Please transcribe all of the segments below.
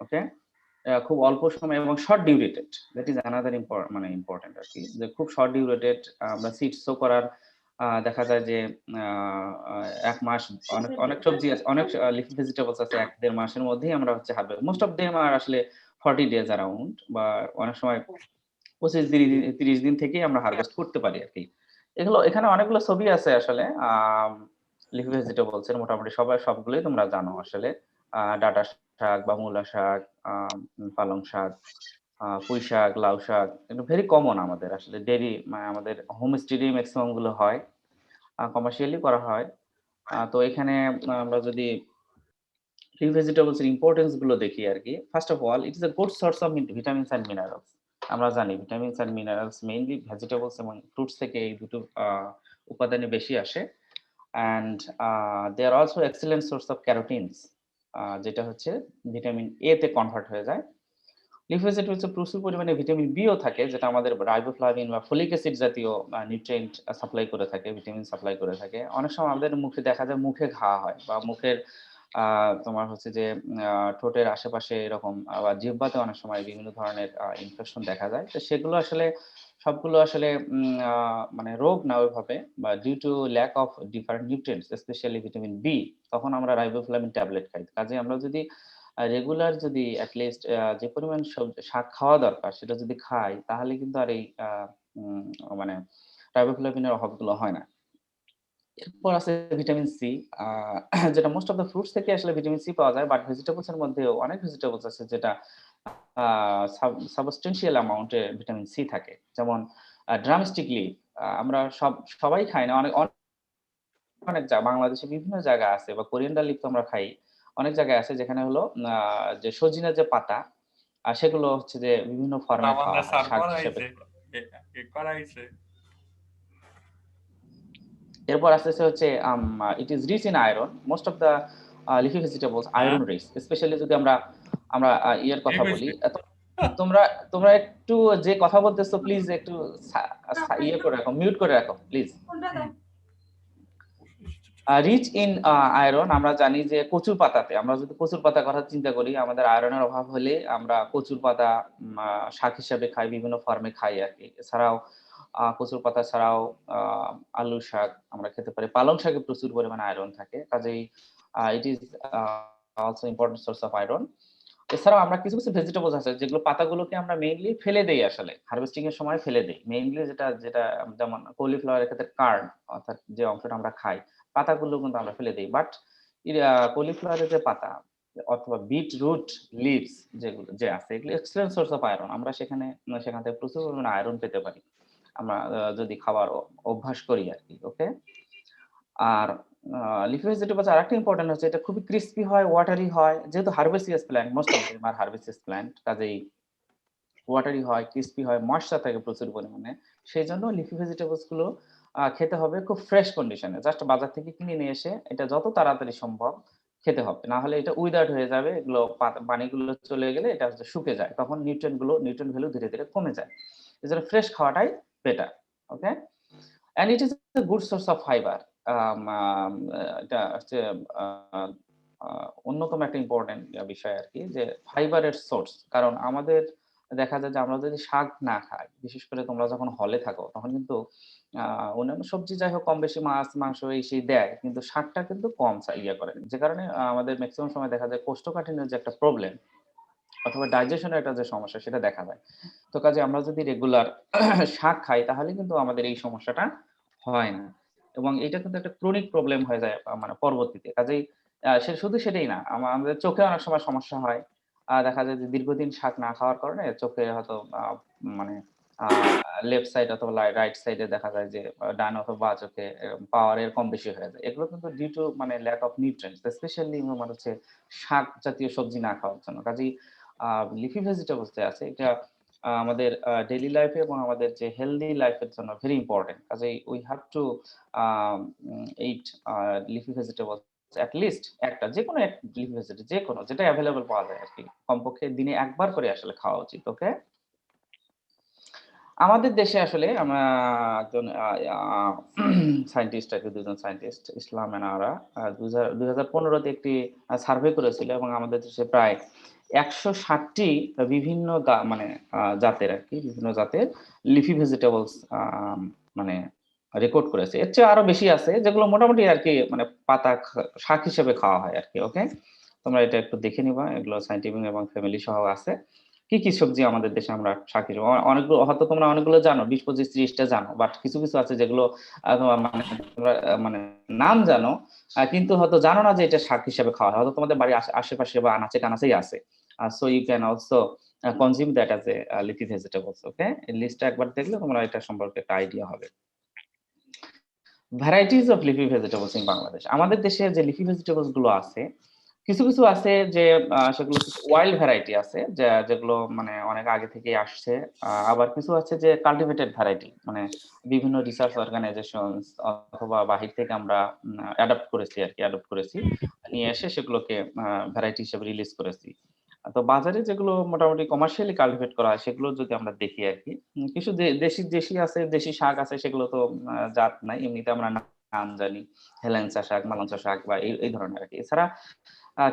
ওকে, খুব অল্প সময় এবং শর্ট ডিউরেটেড, দ্যাট ইজ অ্যানাদার মানে ইম্পর্টেন্ট আর কি, যে খুব শর্ট ডিউরেটেড। আমরা সিড সো করার দেখা যায় যে ১ মাস, অনেক অনেক সবজি আছে, অনেক লিফি ভেজিটেবলস আছে ১-১.৫ মাসের মধ্যেই আমরা হচ্ছে হারভেস্ট, মোস্ট অফ দেম আর আসলে 40 ডেজ অ্যারাউন্ড, বা অনেক সময় ২৫-৩০ দিন থেকেই আমরা হারভেস্ট করতে পারি আরকি। এখানে অনেকগুলো ছবি আছে আসলে লিফি ভেজিটেবলস এর, মোটামুটি সবগুলোই তোমরা জানো আসলে। ডাঁটা শাক বা মূলা শাক, পালং শাক, পুঁই শাক, লাউ শাক, এগুলো ভেরি কমন আমাদের আসলে আমাদের হোমস্টেডেই মেক্সিমাম গুলো হয়। কমার্শিয়ালি করা হয়। তো এখানে আমরা যদি লিফ ভেজিটেবলস এর ইম্পোর্টেন্স গুলো দেখি আরকি। First of all, it is a good source of vitamins and minerals. আমরা জানি vitamins and minerals mainly vegetables এবং ফ্রুটস থেকে এই দুটো উপাদানে বেশি আসে। And they are also excellent source of carotenes, যেটা হচ্ছে ভিটামিন এ তে কনভার্ট হয়ে যায়। লিফ ভেজিটেবলসে প্রচুর পরিমাণে ভিটামিন বি ও থাকে, যেটা আমাদের রাইবোফ্লাভিন বা ফোলিক অ্যাসিড জাতীয় নিউট্রিয়েন্ট সাপ্লাই করে থাকে, ভিটামিন সাপ্লাই করে থাকে। অনেক সময় আমাদের মুখে দেখা যায় মুখে ঘা হয়, বা মুখের তোমার হচ্ছে যে ঠোঁটের আশেপাশে এরকম, বা জিহ্বাতে অনেক সময় বিভিন্ন ধরনের ইনফেকশন দেখা যায়। তো সেগুলো আসলে সবগুলো আসলে মানে রোগ না ওইভাবে, বা due to lack of different nutrients specially vitamin B, তখন আমরা রাইবোফ্লাভিন ট্যাবলেট খাই। কাজেই আমরা যদি রেগুলার যদি এট লিস্ট যে পরিমাণ শাক খাওয়া দরকার সেটা যদি খাই, তাহলে কিন্তু আর এই উম মানে রাইবোফ্লাভিনের অভাবগুলো হয় না। এরপর আছে ভিটামিন সি, আ যেটা মোস্ট অফ দ্যা ফ্রুটস থেকে আসলে ভিটামিন সি পাওয়া যায়। বাট ভেজিটেবলস এর মধ্যেও অনেক ভেজিটেবলস আছে যেটা আ সাবস্টেনশিয়াল অ্যামাউন্ট এ ভিটামিন সি থাকে। যেমন ড্রামস্টিক লিফ, আমরা সবাই খাই না। অনেক বাংলাদেশে বিভিন্ন জায়গা আছে, বা কোরিয়ান্ডার লিফ তো আমরা খাই। অনেক জায়গায় আছে যেখানে হলো আ যে সজিনার যে পাতা, সেগুলো হচ্ছে যে বিভিন্ন ফর্মে খাওয়া আমাদের হয়, স্যার শাক হিসেবে। করাইছে করাইছে। এরপর আসতেছে হচ্ছে it is rich in iron. Most of the leafy vegetables হ্যাঁ, আয়রন রিচ। স্পেশালি যদি আমরা ইয়ের ঠিক কথা বলি। হইছে। তোমরা তোমরা একটু যে কথা বলতেছো প্লিজ একটু সা সা ইয়ে করে রাখো, মিউট করে রাখো please. Hmm. Rich in iron, আমরা জানি যে কচুর পাতাতে, আমরা যদি কচুর পাতার কথা চিন্তা করি, আমাদের আয়রনের অভাব হলে আমরা কচুর পাতা শাক হিসেবে খাই, বিভিন্ন ফর্মে খাই আরকি। এছাড়াও কচুর পাতা ছাড়াও আ আলু শাক আমরা খেতে পারি। পালং শাকে প্রচুর পরিমাণে আয়রন থাকে। কাজেই it is a also important source of iron. এছাড়াও আমরা কিছু ভেজিটেবলস আছে যেগুলো পাতাগুলোকে আমরা মেইনলি ফেলে দেই আসলে। হারভেস্টিং এর সময় ফেলে দেই। মেইনলি যেটা যেমন কলিফ্লাওয়ার এর ক্ষেত্রে কার্ড, অর্থাৎ যে অংশটা আমরা খাই, পাতাগুলো কিন্তু আমরা ফেলে দেই। বাট কলিফ্লাওয়ার এর যে পাতা অথবা বিটরুট লিভস যেগুলো আছে, এগুলো এক্সেলেন্ট সোর্স অফ আয়রন। আমরা সেখান থেকে প্রচুর পরিমাণে আয়রন পেতে পারি। আমরা যদি খাবার অভ্যাস করি আরকি। ওকে? আর লিফি ভেজিটেবলস আরেকটা ইম্পোর্টেন্ট হচ্ছে এটা খুবই ক্রিসপি হয়, ওয়াটারি হয়। যেহেতু herbaceous plant, most of them are herbaceous plant, কাজেই ওয়াটারি হয়, ক্রিসপি হয়, ময়েশ্চার থাকে প্রচুর পরিমাণে। সেজন্য লিফি ভেজিটেবলস গুলো খেতে হবে খুব ফ্রেশ কন্ডিশন এ। জাস্ট বাজার থেকে কিনে নিয়ে এসে এটা যত তাড়াতাড়ি সম্ভব খেতে হবে। না হলে এটা উইদার্ড হয়ে যাবে। এগুলো পানিগুলো চলে গেলে এটা হচ্ছে শুকে যায়। তখন নিউট্রিয়েন্ট ভ্যালু ধীরে, ধীরে কমে যায়। এজন্য ফ্রেশ খাওয়াটাই better. Okay? And it is a good source of fibre. Um um এটা হচ্ছে আ আ অন্যতম একটা ইম্পোর্টেন্ট বিষয় আরকি, যে ফাইবারের সোর্স। কারণ আমাদের দেখা যায় যে আমরা যদি শাক না খাই, বিশেষ করে তোমরা যখন হলে থাকো, তখন কিন্তু আ অন্যান্য সবজি যাই হোক কম বেশি মাছ, মাংস এই সেই দেয়। কিন্তু শাকটা কিন্তু কম ইয়ে করে। যে কারণে আমাদের মেক্সিমাম সময় দেখা যায় কোষ্ঠকাঠিন্যের যে একটা প্রবলেম অথবা ডাইজেশন এর একটা যে সমস্যা সেটা দেখা যায়। তো কাজে আমরা যদি রেগুলার শাক খাই, তাহলে কিন্তু আমাদের এই সমস্যাটা হয় না। এবং এটা কিন্তু একটা ক্রনিক প্রবলেম হয়ে যায় মানে পরবর্তীতে। কাজেই শুধু সেটাই না, আমাদের চোখে অনেক সময় সমস্যা হয়। দেখা যায় যে দীর্ঘদিন শাক না খাওয়ার কারণে চোখে হয়তো মানে আ লেফট সাইড অথবা রাইট সাইড এ দেখা যায় যে ডান অথবা বাঁ চোখে পাওয়ার এর কম বেশি হয়ে যায়। এগুলো কিন্তু ডিউ টু মানে ল্যাক অফ নিউট্রিয়েন্টস, স্পেশালি আমার হচ্ছে শাক জাতীয় সবজি না খাওয়ার জন্য। কাজেই আ লিফি ভেজিটেবলস যে আছে এটা আমাদের ডেইলি লাইফ এ এবং আমাদের যে হেলথি লাইফ এর জন্য ভেরি ইম্পোর্টেন্ট। কাজেই we have to um eat leafy vegetables at least একটা, যেকোনো এক লিফি ভেজিটেবল, যেকোনো যেটা এভেইলেবল পাওয়া যায় আরকি। কমপক্ষে দিনে ১ বার করে আসলে খাওয়া উচিত। ওকে? আমাদের দেশে আসলে আমরা একজন সায়েন্টিস্ট আরকি, ২ জন সায়েন্টিস্ট ইসলাম এন্ড আরা ২০১৫ তে একটি সার্ভে করেছিল এবং আমাদের দেশে প্রায় ১৬০ টি বিভিন্ন মানে জাতের আরকি, বিভিন্ন জাতের লিফি ভেজিটেবলস মানে রেকর্ড করেছে। এর চেয়ে আরো বেশি আছে যেগুলো মোটামুটি আরকি মানে পাতা শাক হিসেবে খাওয়া হয় আরকি। ওকে? তোমরা এটা একটু দেখে নিবা। এগুলো সায়েন্টিফিক এবং ফ্যামিলি সহ আছে। কি সবজি আমাদের দেশে আমরা শাক হিসেবে অনেকগুলো হয়তো তোমরা অনেকগুলো জানো ২০, ২৫, ৩০ টা জানো। বাট কিছু আছে যেগুলো মানে তোমরা মানে নাম জানো কিন্তু হয়তো জানো না যে এটা শাক হিসেবে খাওয়া হয়। হয়তো তোমাদের বাড়ির আশেপাশে বা আনাচে-কানাচেই আছে। So you can also consume that as a leafy vegetables. Okay? এই লিস্টটা একবার দেখলে তোমরা এটা সম্পর্কে একটা আইডিয়া হবে। Varieties of leafy vegetables in Bangladesh. আমাদের দেশে যে লিফি ভেজিটেবলস গুলো আছে, কিছু আছে যে সেগুলো কিছু ওয়াইল্ড ভ্যারাইটি আছে যেগুলো মানে অনেক আগে থেকেই আসছে। আবার কিছু আছে যে কাল্টিভেটেড ভ্যারাইটি মানে বিভিন্ন রিসার্চ অর্গানাইজেশনস অথবা বাহির থেকে আমরা অ্যাডপ্ট করেছি। নিয়ে এসে সেগুলোকে ভ্যারাইটি হিসেবে রিলিজ করেছি। তো বাজারে যেগুলো মোটামুটি কমার্শিয়ালি কাল্টিভেট করা হয় সেগুলো যদি আমরা দেখি আরকি। কিছু দেশি আছে, দেশি শাক আছে সেগুলো তো জাত নাই। এমনিতে আমরা নাম জানি। হেলেঞ্চা শাক, মালঞ্চা শাক বা এই ধরনের আরকি। এছাড়া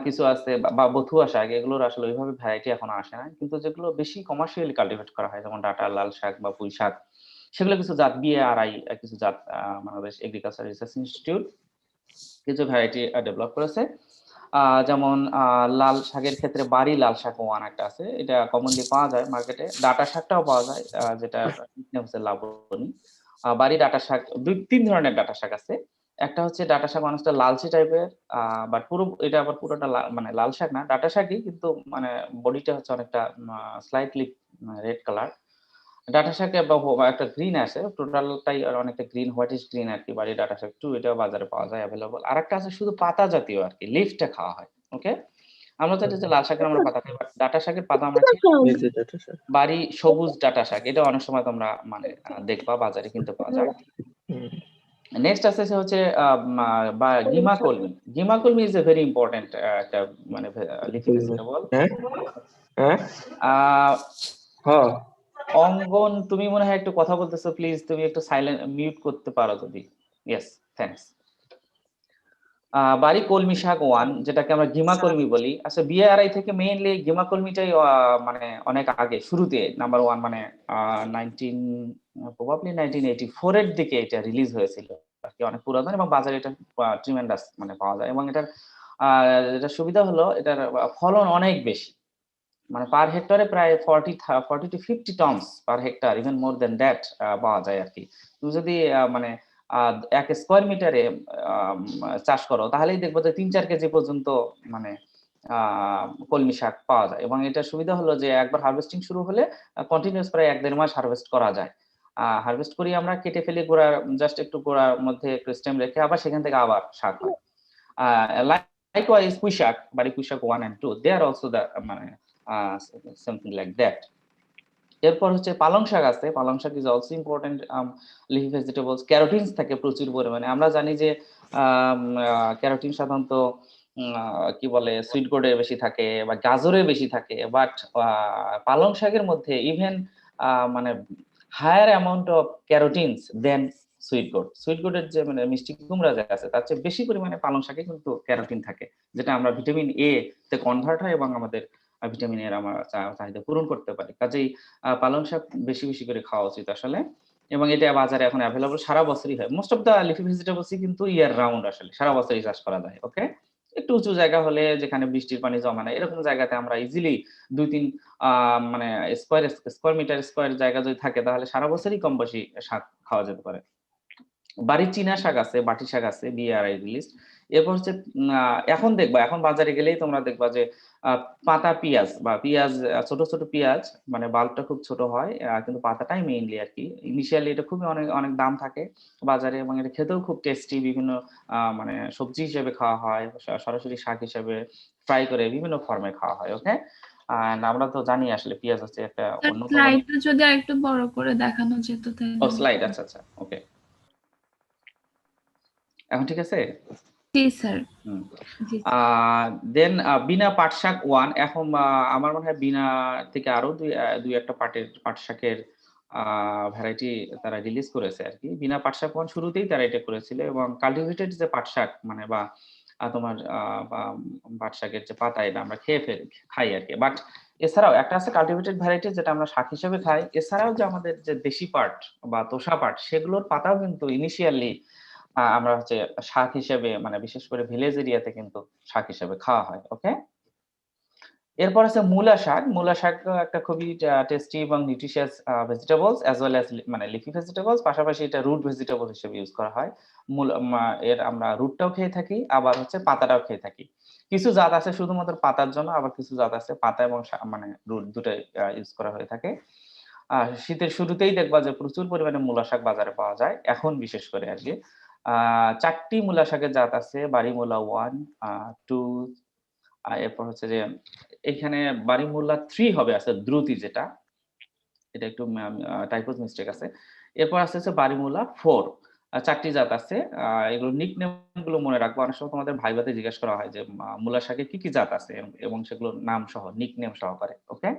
কিছু আছে বা বথুয়া শাক এগুলোর আসলে ওইভাবে ভ্যারাইটি এখনো আসে নাই। কিন্তু যেগুলো বেশি কমার্শিয়ালি কাল্টিভেট করা হয় যেমন ডাঁটা, লাল শাক বা পুঁই শাক সেগুলো কিছু জাত BARI কিছু জাত বাংলাদেশ এগ্রিকালচার রিসার্চ ইনস্টিটিউট কিছু ভ্যারাইটি ডেভেলপ করেছে। যেমন লাল শাকের ক্ষেত্রে বাড়ি লাল শাক 1 একটা আছে। এটা কমনলি পাওয়া যায় মার্কেটে। ডাঁটা শাকটাও পাওয়া যায় যেটার নিকনেম হচ্ছে লাবণী। বাড়ি ডাঁটা শাক ৩ ধরনের ডাঁটা শাক আছে। একটা হচ্ছে ডাঁটা শাক অনেকটা লালচে টাইপের বাট এটা আবার পুরোটা মানে লাল শাক না। ডাঁটা শাকই কিন্তু মানে বডিটা হচ্ছে অনেকটা স্লাইটলি রেড কালার। ডাটা শাকে একটা গ্রিন আছে। টোটালটাই অনেকটা গ্রিন, হোয়াইটিশ গ্রিন আরকি। বাড়ি ডাটা শাক 2 এটাও বাজারে পাওয়া যায় এভেইলেবল। আরেকটা আছে শুধু পাতা জাতীয় আরকি। লিফটা খাওয়া হয়। ওকে? আমরা তো এটা যে লাল শাকের আমরা পাতা খাই, বাট ডাটা শাকের পাতা আমরা চিনি না। এই যে ডাটা শাক। বাড়ি সবুজ ডাটা শাক। এটা অনেক সময় তোমরা মানে দেখবা বাজারে কিনতে পাওয়া যায়। হুম। নেক্সট আছে সে হচ্ছে আ মা বা গিমা কলমি। গিমা কলমি ইস এ ভেরি ইম্পোর্টেন্ট একটা মানে লিফি ভেজিটেবল। হ্যাঁ? হ্যাঁ? আ হ্যাঁ। অঙ্গন তুমি মনে হয় একটু কথা বলতেছো। প্লিজ তুমি একটু মিউট করতে পারো যদি। Yes, thanks. বাড়ি কলমি শাক 1 যেটাকে আমরা গিমা কলমি বলি। আচ্ছা BRI থেকে মেইনলি গিমা কলমিটাই মানে অনেক আগে শুরুতে নাম্বার 1 মানে 1984 এর দিকে এটা রিলিজ হয়েছিল। আরকি অনেক পুরাতন এবং বাজারে এটা ট্রিমেন্ডাস মানে পাওয়া যায় এবং এটার আ যেটার সুবিধা হলো এটার ফলন অনেক বেশি। মানে পার হেক্টরে প্রায় 40 to 50 tonnes per hectare even more than that পাওয়া যায় আরকি। তুমি যদি মানে আ ১ স্কয়ার মিটারে আম চাষ করো তাহলেই দেখবা যে ৩-৪ কেজি পর্যন্ত মানে আ কলমি শাক পাওয়া যায় এবং এটার সুবিধা হলো যে একবার হারভেস্টিং শুরু হলে কন্টিনিউয়াস প্রায় ১-১.৫ মাস হারভেস্ট করা যায়। হারভেস্ট করি আমরা কেটে ফেলি জাস্ট একটু গোড়ার মধ্যে একটু স্টেম রেখে আবার সেখান থেকে আবার শাক হয়। লাইকওয়াইজ পুঁইশাক, বাড়ি পুঁইশাক 1 and 2 they are also the মানে আ something like that. এরপর হচ্ছে পালং শাক আছে। পালং শাক is also important leafy vegetables. ক্যারোটিনস থাকে প্রচুর পরিমাণে। আমরা জানি যে আম আ ক্যারোটিন সাধারণত কি বলে সুইট গোর্ড এ বেশি থাকে বা গাজরে বেশি থাকে। বাট পালং শাকের মধ্যে ইভেন মানে higher amount of carotenes then sweet gourd. Sweet gourd এর যে মানে মিষ্টি কুমড়া যে আছে তার চেয়ে বেশি পরিমাণে পালং শাকে কিন্তু ক্যারোটিন থাকে। যেটা আমরা ভিটামিন A তে কনভার্ট হয় এবং আমাদের ভিটামিন এর আমার চাহিদা পূরণ করতে পারি। কাজেই পালং শাক বেশি করে খাওয়া উচিত আসলে। এবং এটা বাজারে এখন এভেইলেবল সারা বছরই হয়। Most of the leafy vegetables ই কিন্তু ইয়ার রাউন্ড আসলে। সারা বছরই চাষ করা যায়। ওকে? একটু উঁচু জায়গা হলে যেখানে বৃষ্টির পানি জমা নাই, এরকম জায়গাতে আমরা ইজিলি ২-৩ আ মানে স্কয়ার জায়গা যদি থাকে তাহলে সারা বছরই কম বেশি শাক খাওয়া যেতে পারে। বাড়ির চীনা শাক আছে, বাটি শাক আছে, BRI রিলিজড। এরপর হচ্ছে এখন দেখবা, এখন বাজারে গেলেই তোমরা দেখবা যে আ পাতা পিঁয়াজ বা পিঁয়াজ ছোট পিঁয়াজ মানে বাল্বটা খুব ছোট হয়। কিন্তু পাতাটাই মেইনলি আরকি। ইনিশিয়ালি এটা খুবই অনেক দাম থাকে বাজারে এবং এটা খেতেও খুব টেস্টি বিভিন্ন মানে সবজি হিসেবে খাওয়া হয়, সরাসরি শাক হিসেবে ফ্রাই করে বিভিন্ন ফর্মে খাওয়া হয়। ওকে? অ্যান্ড আমরা তো জানি আসলে পিঁয়াজ হচ্ছে একটা অন্যতম স্লাইডটা যদি আরেকটু বড় করে দেখানো যেত তাহলে। স্লাইড আচ্ছা। ওকে। এখন ঠিক আছে? জি স্যার। হুম। জি। দেন বিনা পাট শাক 1 এখন আমার মনে হয় বিনা থেকে আরো ২-১ টা পাট শাকের ভ্যারাইটি তারা রিলিজ করেছে আর কি। বিনা পাট শাক ওয়ান শুরুতেই তারা এটা করেছিল এবং কাল্টিভেটেড যে পাট শাক মানে বা তোমার বা পাট শাকের যে পাতা এটা আমরা খাই আর কি। বাট এছাড়াও একটা আছে কাল্টিভেটেড ভ্যারাইটি যেটা আমরা শাক হিসেবে খাই। এছাড়াও যে আমাদের যে দেশি পাট বা তোষা পাট সেগুলোর পাতাও কিন্তু ইনিশিয়ালি আমরা হচ্ছে শাক হিসেবে মানে বিশেষ করে ভিলেজ এরিয়াতে কিন্তু শাক হিসেবে খাওয়া হয়। ওকে? এরপর আছে মূলা শাক। মূলা শাক একটা খুবই টেস্টি এবং nutritious vegetables as well as মানে লিফি ভেজিটেবলস, পাশাপাশি এটা রুট ভেজিটেবল হিসেবে ইউজ করা হয়। এর আমরা রুটটাও খেয়ে থাকি, আবার হচ্ছে পাতাটাও খেয়ে থাকি। কিছু জাত আছে শুধুমাত্র পাতার জন্য, আবার কিছু জাত আছে পাতা এবং মানে রুট দুটাই ইউজ করা হয়ে থাকে। শীতের শুরুতেই দেখবা যে প্রচুর পরিমাণে মূলা শাক বাজারে পাওয়া যায় এখন বিশেষ করে আর কি। ৪টি মূলা শাকের জাত আছে, বাড়িমূলা 1, 2, এরপর হচ্ছে যে এখানে বাড়িমূলা 3 হবে আছে দ্রুতি যেটা, এটা একটু টাইপোস মিস্টেক আছে। এরপর আছে হচ্ছে বাড়িমূলা 4। ৪টি জাত আছে। এগুলো নিকনেম গুলো মনে রাখবো। অনেক সময় তোমাদের ভাইভাতে জিজ্ঞেস করা হয় যে মূলা শাকের কি জাত আছে এবং সেগুলোর নাম সহ নিকনেম সহকারে। ওকে?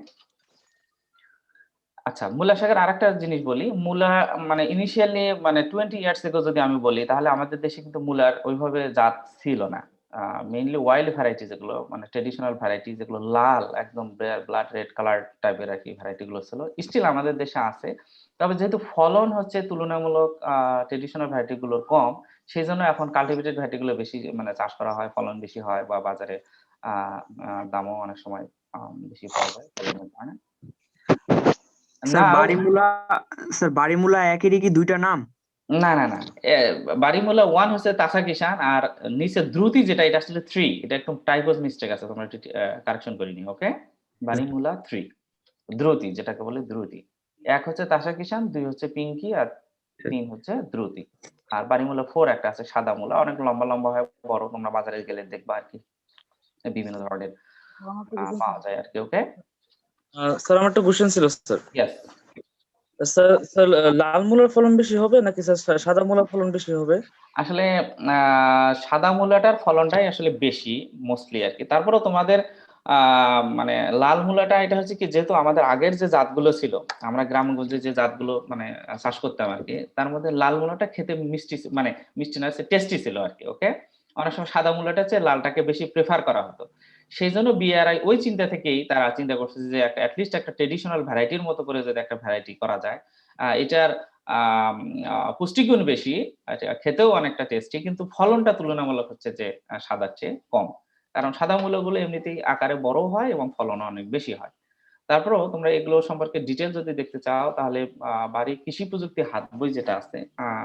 আচ্ছা, মূলা শাকের আরেকটা জিনিস বলি। মূলা মানে ইনিশিয়ালি মানে 20 ইয়ার্স এগো যদি আমি বলি তাহলে আমাদের দেশে কিন্তু মূলার ওইভাবে জাত ছিল না। মেইনলি ওয়াইল্ড ভ্যারাইটি যেগুলো মানে ট্র্যাডিশনাল ভ্যারাইটি যেগুলো লাল একদম ব্লাড রেড কালার টাইপের আরকি ভ্যারাইটি গুলো ছিল। স্টিল আমাদের দেশে আছে। তবে যেহেতু ফলন হচ্ছে তুলনামূলক ট্র্যাডিশনাল ভ্যারাইটি গুলোর কম, সেজন্য এখন কাল্টিভেটেড ভ্যারাইটি গুলো বেশি মানে চাষ করা হয়, ফলন বেশি হয় বা বাজারে আ আ দামও অনেক সময় বেশি পাওয়া যায় ফলনের কারণে। স্যার নাও বাড়িমূলা একেরই কি 2টা নাম? না, না, না। বাড়িমূলা 1 হচ্ছে তাসা কিষান আর নিচে দ্রুতি যেটা এটা আসলে 3। এটা একটু টাইপোস মিস্টেক আছে। তোমরা একটু কারেকশন করে নিও। ওকে? বাড়িমূলা 3। দ্রুতি যেটাকে বলে দ্রুতি। ১ হচ্ছে তাসা কিষান, ২ হচ্ছে পিঙ্কি আর ৩ হচ্ছে দ্রুতি। আর বাড়িমূলা 4 একটা আছে সাদা মূলা। অনেক লম্বা, লম্বা হয় বড়। তোমরা বাজারে গেলে দেখবা আরকি। বিভিন্ন ধরনের পাওয়া যায় আরকি। ওকে? স্যার আমার একটা কোশ্চেন ছিল স্যার। ইয়েস। স্যার স্যার লাল মূলার ফলন বেশি হবে নাকি স্যার সাদা মূলার ফলন বেশি হবে? আসলে সাদা মূলাটার ফলনটাই আসলে বেশি মোস্টলি আরকি। তারপরেও তোমাদের আ মানে লাল মূলাটা এটা হচ্ছে কি যেহেতু আমাদের আগের যে জাতগুলো ছিল, আমরা গ্রামগঞ্জে যে জাতগুলো মানে চাষ করতাম আরকি, তার মধ্যে লাল মূলাটা খেতে মানে মিষ্টি না টেস্টি ছিল আরকি। ওকে? অনেক সময় সাদা মূলাটার চেয়ে লালটাকে বেশি প্রেফার করা হতো। সেইজন্য বিআরআই ওই চিন্তা থেকেই তারা চিন্তা করছে যে এট লিস্ট একটা ট্র্যাডিশনাল ভ্যারাইটির মতো করে যদি একটা ভ্যারাইটি করা যায়। এটার আম আ পুষ্টিগুণ বেশি, খেতেও অনেকটা টেস্টি কিন্তু ফলনটা তুলনামূলক হচ্ছে যে সাদার চেয়ে কম। কারণ সাদা মূলাগুলো এমনিতেই আকারে বড় হয় এবং ফলনও অনেক বেশি হয়। তারপরেও তোমরা এগুলো সম্পর্কে ডিটেইল যদি দেখতে চাও তাহলে বাড়ি কৃষি প্রযুক্তি হাত বই যেটা আছে,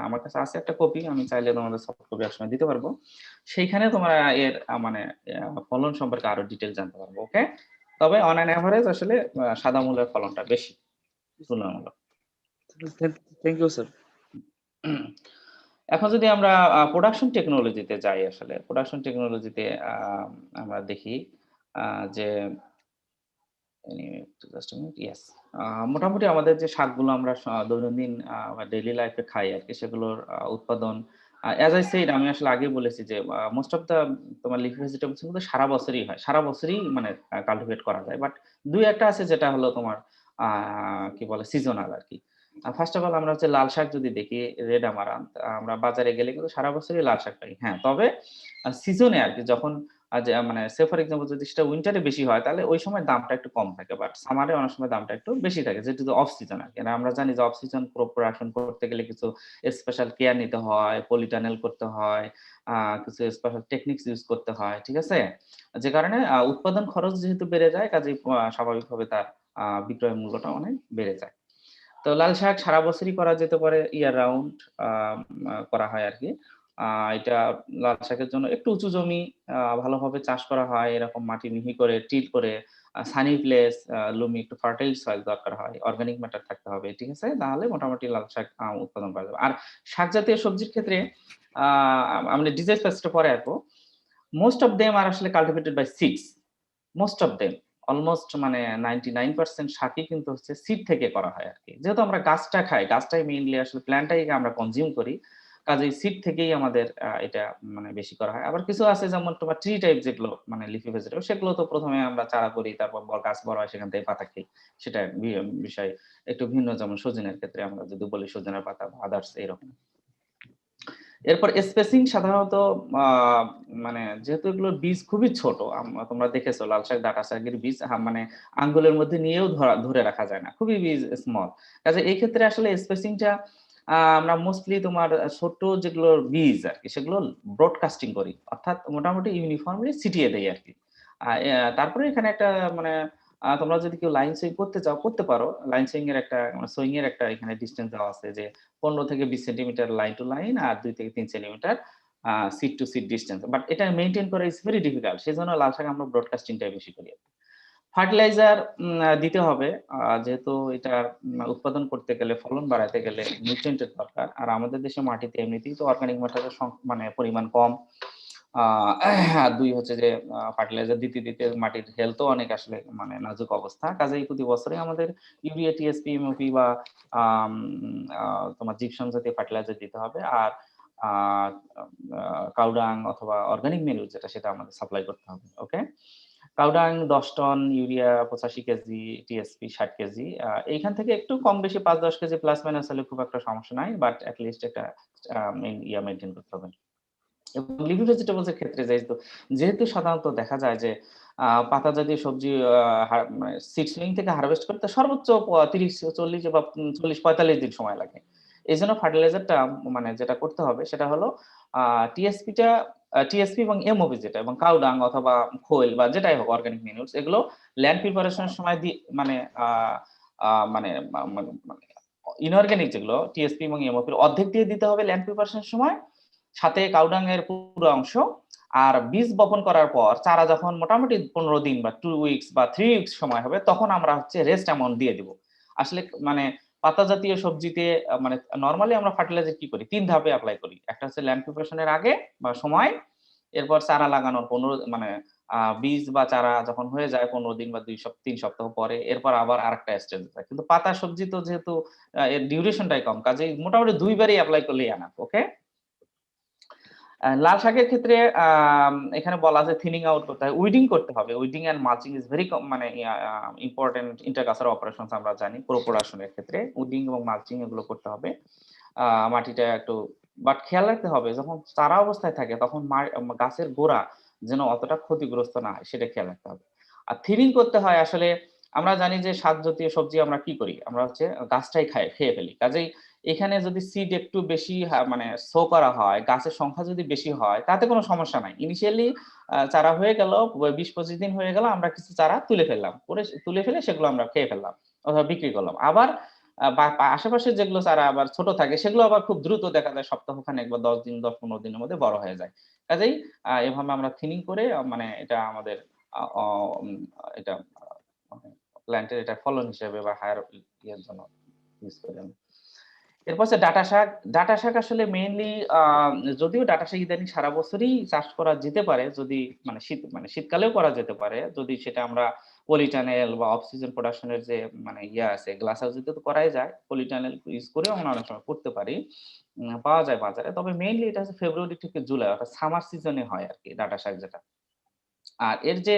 আমার কাছে আছে একটা কপি। আমি চাইলে তোমাদের সফট কপি একসময় দিতে পারবো। সেইখানে তোমরা এর মানে ফলন সম্পর্কে আরো ডিটেইল জানতে পারবো। ওকে? তবে অন অ্যান এভারেজ আসলে সাদা মূলার ফলনটা বেশি তুলনামূলক। Thank you sir. এখন যদি আমরা প্রোডাকশন টেকনোলজিতে যাই আসলে প্রোডাকশন টেকনোলজিতে আমরা দেখি যে জাস্ট আ মিনিট ইয়েস মোটামুটি আমাদের যে শাকগুলো আমরা দৈনন্দিন ডেইলি লাইফে খাই আরকি সেগুলোর উৎপাদন অ্যাজ আই সেইড আমি আসলে আগেই বলেছি যে মোস্ট অফ দা তোমার লিফি ভেজিটেবলস কিন্তু সারা বছরই হয়। সারা বছরই মানে কাল্টিভেট করা যায়। বাট ২-১ টা আছে যেটা হলো তোমার আ কি বলে সিজনাল আরকি। ফার্স্ট অফ অল আমরা হচ্ছে লাল শাক যদি দেখি রেড আমারান্থ আমরা বাজারে গেলে কিন্তু সারা বছরই লাল শাক পাই। হ্যাঁ, তবে সিজনে আরকি যখন যে মানে সে ফর এক্সাম্পল যদি সেটা উইন্টারে বেশি হয় তাহলে ওই সময় দামটা একটু কম থাকে। বাট সামারে অনেক সময় দামটা একটু বেশি থাকে। যেহেতু অফ সিজন আরকি। আর আমরা জানি যে অফ সিজন প্রোডাকশন করতে গেলে কিছু স্পেশাল কেয়ার নিতে হয়, পলিটানেল করতে হয়, আ কিছু স্পেশাল টেকনিকস ইউজ করতে হয়। ঠিক আছে? যে কারণে উৎপাদন খরচ যেহেতু বেড়ে যায় কাজেই স্বাভাবিকভাবে তার বিক্রয় মূল্যটা অনেক বেড়ে যায়। তো লাল শাক সারা বছরই করা যেতে পারে ইয়ার রাউন্ড করা হয় আরকি। এটা লাল শাকের জন্য একটু উঁচু জমি ভালোভাবে চাষ করা হয়। এরকম মাটি মিহি করে টিল করে সানি প্লেস, লুমি একটু ফার্টাইল সয়েল দরকার হয়। অর্গানিক ম্যাটার থাকতে হবে। ঠিক আছে? তাহলে মোটামুটি লাল শাক উৎপাদন করা যাবে। আর শাক জাতীয় সবজির ক্ষেত্রে আ আমরা ডিজিজ পেস্ট পরে আসবো। মোস্ট অফ দেম আর আসলে cultivated by seeds. Most of them almost মানে 99% শাকই কিন্তু হচ্ছে সিড থেকে করা হয় আরকি। যেহেতু আমরা গাছটা খাই, গাছটাই মেইনলি আসলে প্ল্যান্টটাই আমরা কনজিউম করি। কাজেই সিড থেকেই আমাদের এটা মানে বেশি করা হয়। আবার কিছু আছে যেমন তোমার ট্রি টাইপ যেগুলো মানে লিফি ভেজিটেবল, সেগুলো তো প্রথমে আমরা চারা করি, তারপর গাছ বড় হয় সেখান থেকে পাতা খাই। সেটা বিষয় একটু ভিন্ন, যেমন সজনের ক্ষেত্রে আমরা যদি বলি সজনের পাতা বা আদার্স এরকম। এরপর স্পেসিং সাধারণত মানে যেহেতু এগুলোর বীজ খুবই ছোট, তোমরা দেখেছো লাল শাক, ডাঁটা শাকের বীজ মানে আঙ্গুলের মধ্যে নিয়েও ধরে রাখা যায় না, খুবই বীজ স্মল। কাজে এই ক্ষেত্রে আসলে স্পেসিংটা আমরা মোস্টলি তোমার ছোট যেগুলোর বীজ আর কি সেগুলো ব্রডকাস্টিং করি, অর্থাৎ মোটামুটি ইউনিফর্মলি ছিটিয়ে দেই আর কি। তারপরে এখানে একটা মানে তোমরা যদি কেউ লাইন সুইং করতে চাও করতে পারো। লাইন সুইং এর একটা সুইং এর একটা এখানে ডিসটেন্স দেওয়া আছে যে 15 থেকে 20 সেন্টিমিটার লাইন টু লাইন আর 2 থেকে 3 centimetre seed two seed distance. But এটা মেইনটেইন করা ইজ ভেরি ডিফিকাল্ট। সেজন্য লাল শাক আমরা ব্রডকাস্টিংটাই বেশি করি। ফার্টিলাইজার দিতে হবে, যেহেতু এটা উৎপাদন করতে গেলে, ফলন বাড়াতে গেলে নিউট্রিয়েন্টের দরকার। আর আমাদের দেশে মাটিতে এমনিতেই তো অর্গানিক ম্যাটারের মানে পরিমাণ কম। আর ২ হচ্ছে যে ফার্টিলাইজার দিতে, দিতে মাটির হেলথও অনেক আসলে মানে নাজুক অবস্থা। কাজেই প্রতি বছরে আমাদের ইউরিয়া, টিএসপি, এমওপি বা আম আ তোমার জিপসাম জাতীয় ফার্টিলাইজার দিতে হবে। আর আ আ কাউডাং অথবা অর্গানিক ম্যানিউর যেটা সেটা আমাদের সাপ্লাই করতে হবে। Okay? Cow dung ১০ ton, urea ৮৫ KG, TSP ৬০ KG. এইখান থেকে একটু কম বেশি ৫-১০ কেজি প্লাস মাইনাস হলে খুব একটা সমস্যা নাই। বাট এট লিস্ট একটা মেইনটেইন করতে হবে। এবং লিফি ভেজিটেবলস এর ক্ষেত্রে যেহেতু সাধারণত দেখা যায় যে পাতা জাতীয় সবজি মানে সিড সোয়িং থেকে হারভেস্ট করতে সর্বোচ্চ ৩০, ৪০ বা ৪০-৪৫ দিন সময় লাগে। এজন্য ফার্টিলাইজারটা মানে যেটা করতে হবে সেটা হলো আ টিএসপি এবং এমওপি যেটা এবং কাউডাং অথবা খৈল বা যেটাই হোক অর্গানিক ম্যানিউরস এগুলো ল্যান্ড প্রিপারেশন এর সময় মানে আ আ মানে মানে ইনঅর্গানিক যেগুলো টিএসপি এবং এমওপি এর অর্ধেক দিয়ে দিতে হবে ল্যান্ড প্রিপারেশন এর সময়। সাথে কাউডাং এর পুরো অংশ। আর বীজ বপন করার পর চারা যখন মোটামুটি ১৫ দিন বা 2 উইকস বা 3 উইকস সময় হবে তখন আমরা হচ্ছে রেস্ট অ্যামাউন্ট দিয়ে দিব। আসলে মানে পাতা জাতীয় সবজিতে মানে নরমালি আমরা ফার্টিলাইজার কি করি? ৩ ধাপে এপ্লাই করি। একটা হচ্ছে ল্যান্ড প্রিপারেশন এর আগে বা সময়, এরপর চারা লাগানোর ১৫ মানে বীজ বা চারা যখন হয়ে যায় ১৫ দিন বা ৩ সপ্তাহ পরে এরপর আবার আরেকটা স্টেজ যায়। কিন্তু পাতা সবজি তো যেহেতু এর ডিউরেশনটাই কম, কাজেই মোটামুটি ২ বারই এপ্লাই করলেই এনাফ। ওকে? লাল শাকের ক্ষেত্রে এখানে বলা আছে থিনিং আউট করতে হয়, উইডিং করতে হবে। Weeding and mulching is very মানে ইম্পোর্টেন্ট ইন্টারকালচারাল অপারেশনস আমরা জানি প্রোডাকশন এর ক্ষেত্রে। উইডিং এবং মালচিং এগুলো করতে হবে। মাটিটা একটু বাট খেয়াল রাখতে হবে যখন চারা অবস্থায় থাকে তখন গাছের গোড়া যেন অতটা ক্ষতিগ্রস্ত না হয় সেটা খেয়াল রাখতে হবে। আর থিনিং করতে হয় আসলে আমরা জানি যে শাক জাতীয় সবজি আমরা কি করি? আমরা হচ্ছে গাছটাই খেয়ে ফেলি। কাজেই এখানে যদি সিড একটু বেশি মানে সো করা হয়, গাছের সংখ্যা যদি বেশি হয় তাতে কোনো সমস্যা নাই। ইনিশিয়ালি চারা হয়ে গেল ২০-২৫ দিন হয়ে গেল আমরা কিছু চারা তুলে ফেললাম। তুলে ফেলে সেগুলো আমরা খেয়ে ফেললাম অথবা বিক্রি করলাম। আবার বা আশেপাশে যেগুলো চারা আবার ছোট থাকে সেগুলো আবার খুব দ্রুত দেখা যায় সপ্তাহখানেক বা ১০ দিন ১০-১৫ দিনের মধ্যে বড় হয়ে যায়। কাজেই এভাবে আমরা থিনিং করে মানে এটা আমাদের আ অ উম এটা মানে প্ল্যান্টের এটা ফলন হিসেবে বা হায়ার ইয়ের জন্য ইউজ করি আমি। এরপর হচ্ছে ডাঁটা শাক। ডাঁটা শাক আসলে মেইনলি যদিও ডাঁটা শাক ইদানিং সারা বছরই চাষ করা যেতে পারে যদি মানে শীতকালেও করা যেতে পারে। যদি সেটা আমরা পলিটানেল বা অফ সিজন প্রোডাকশন এর যে মানে আছে গ্লাস হাউস তো করাই যায়। পলিটানেল ইউজ করেও আমরা অনেক সময় করতে পারি। পাওয়া যায় বাজারে। তবে মেইনলি এটা হচ্ছে ফেব্রুয়ারি থেকে জুলাই অর্থাৎ সামার সিজনে হয় আরকি ডাঁটা শাক যেটা। আর এর যে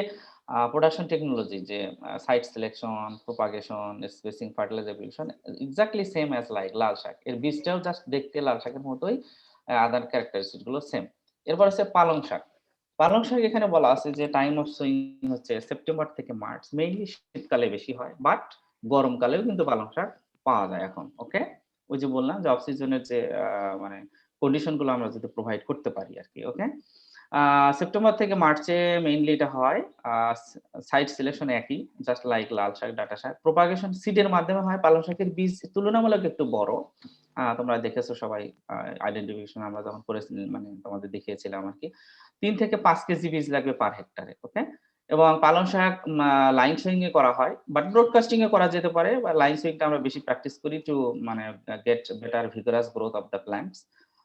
প্রোডাকশন টেকনোলজি যে site selection, propagation, spacing, fertilizer application exactly same as like লাল শাক। এর বীজটাও জাস্ট দেখতে লাল শাকের মতোই, আদার ক্যারেক্টারিস্টিক গুলো সেম। এরপর হচ্ছে পালং শাক। পালং শাক এখানে বলা আছে যে টাইম অফ সুইং হচ্ছে সেপ্টেম্বর থেকে মার্চ। মেইনলি শীতকালে বেশি হয়। বাট গরমকালেও কিন্তু পালং শাক পাওয়া যায় এখন। ওকে? ওই যে বললাম যে অফ সিজনের যে মানে কন্ডিশন গুলো আমরা যদি প্রোভাইড করতে পারি আরকি। ওকে? সেপ্টেম্বর থেকে মার্চে মেইনলি এটা হয়। আ সাইট সিলেকশন একই, জাস্ট লাইক লাল শাক, ডাঁটা শাক। প্রোপাগেশন সিডের মাধ্যমে হয়। পালং শাকের বীজ তুলনামূলক একটু বড়। তোমরা দেখেছো সবাই আইডেন্টিফিকেশন আমরা যখন মানে তোমাদের দেখিয়েছিলাম আরকি। ৩ থেকে ৫ কেজি বীজ লাগবে পার হেক্টারে। ওকে? এবং পালং শাক লাইন সুইং এ করা হয়। বাট ব্রডকাস্টিং এ করা যেতে পারে। বা লাইন সুইং টা আমরা বেশি প্র্যাকটিস করি টু মানে get better vigorous growth of the plants.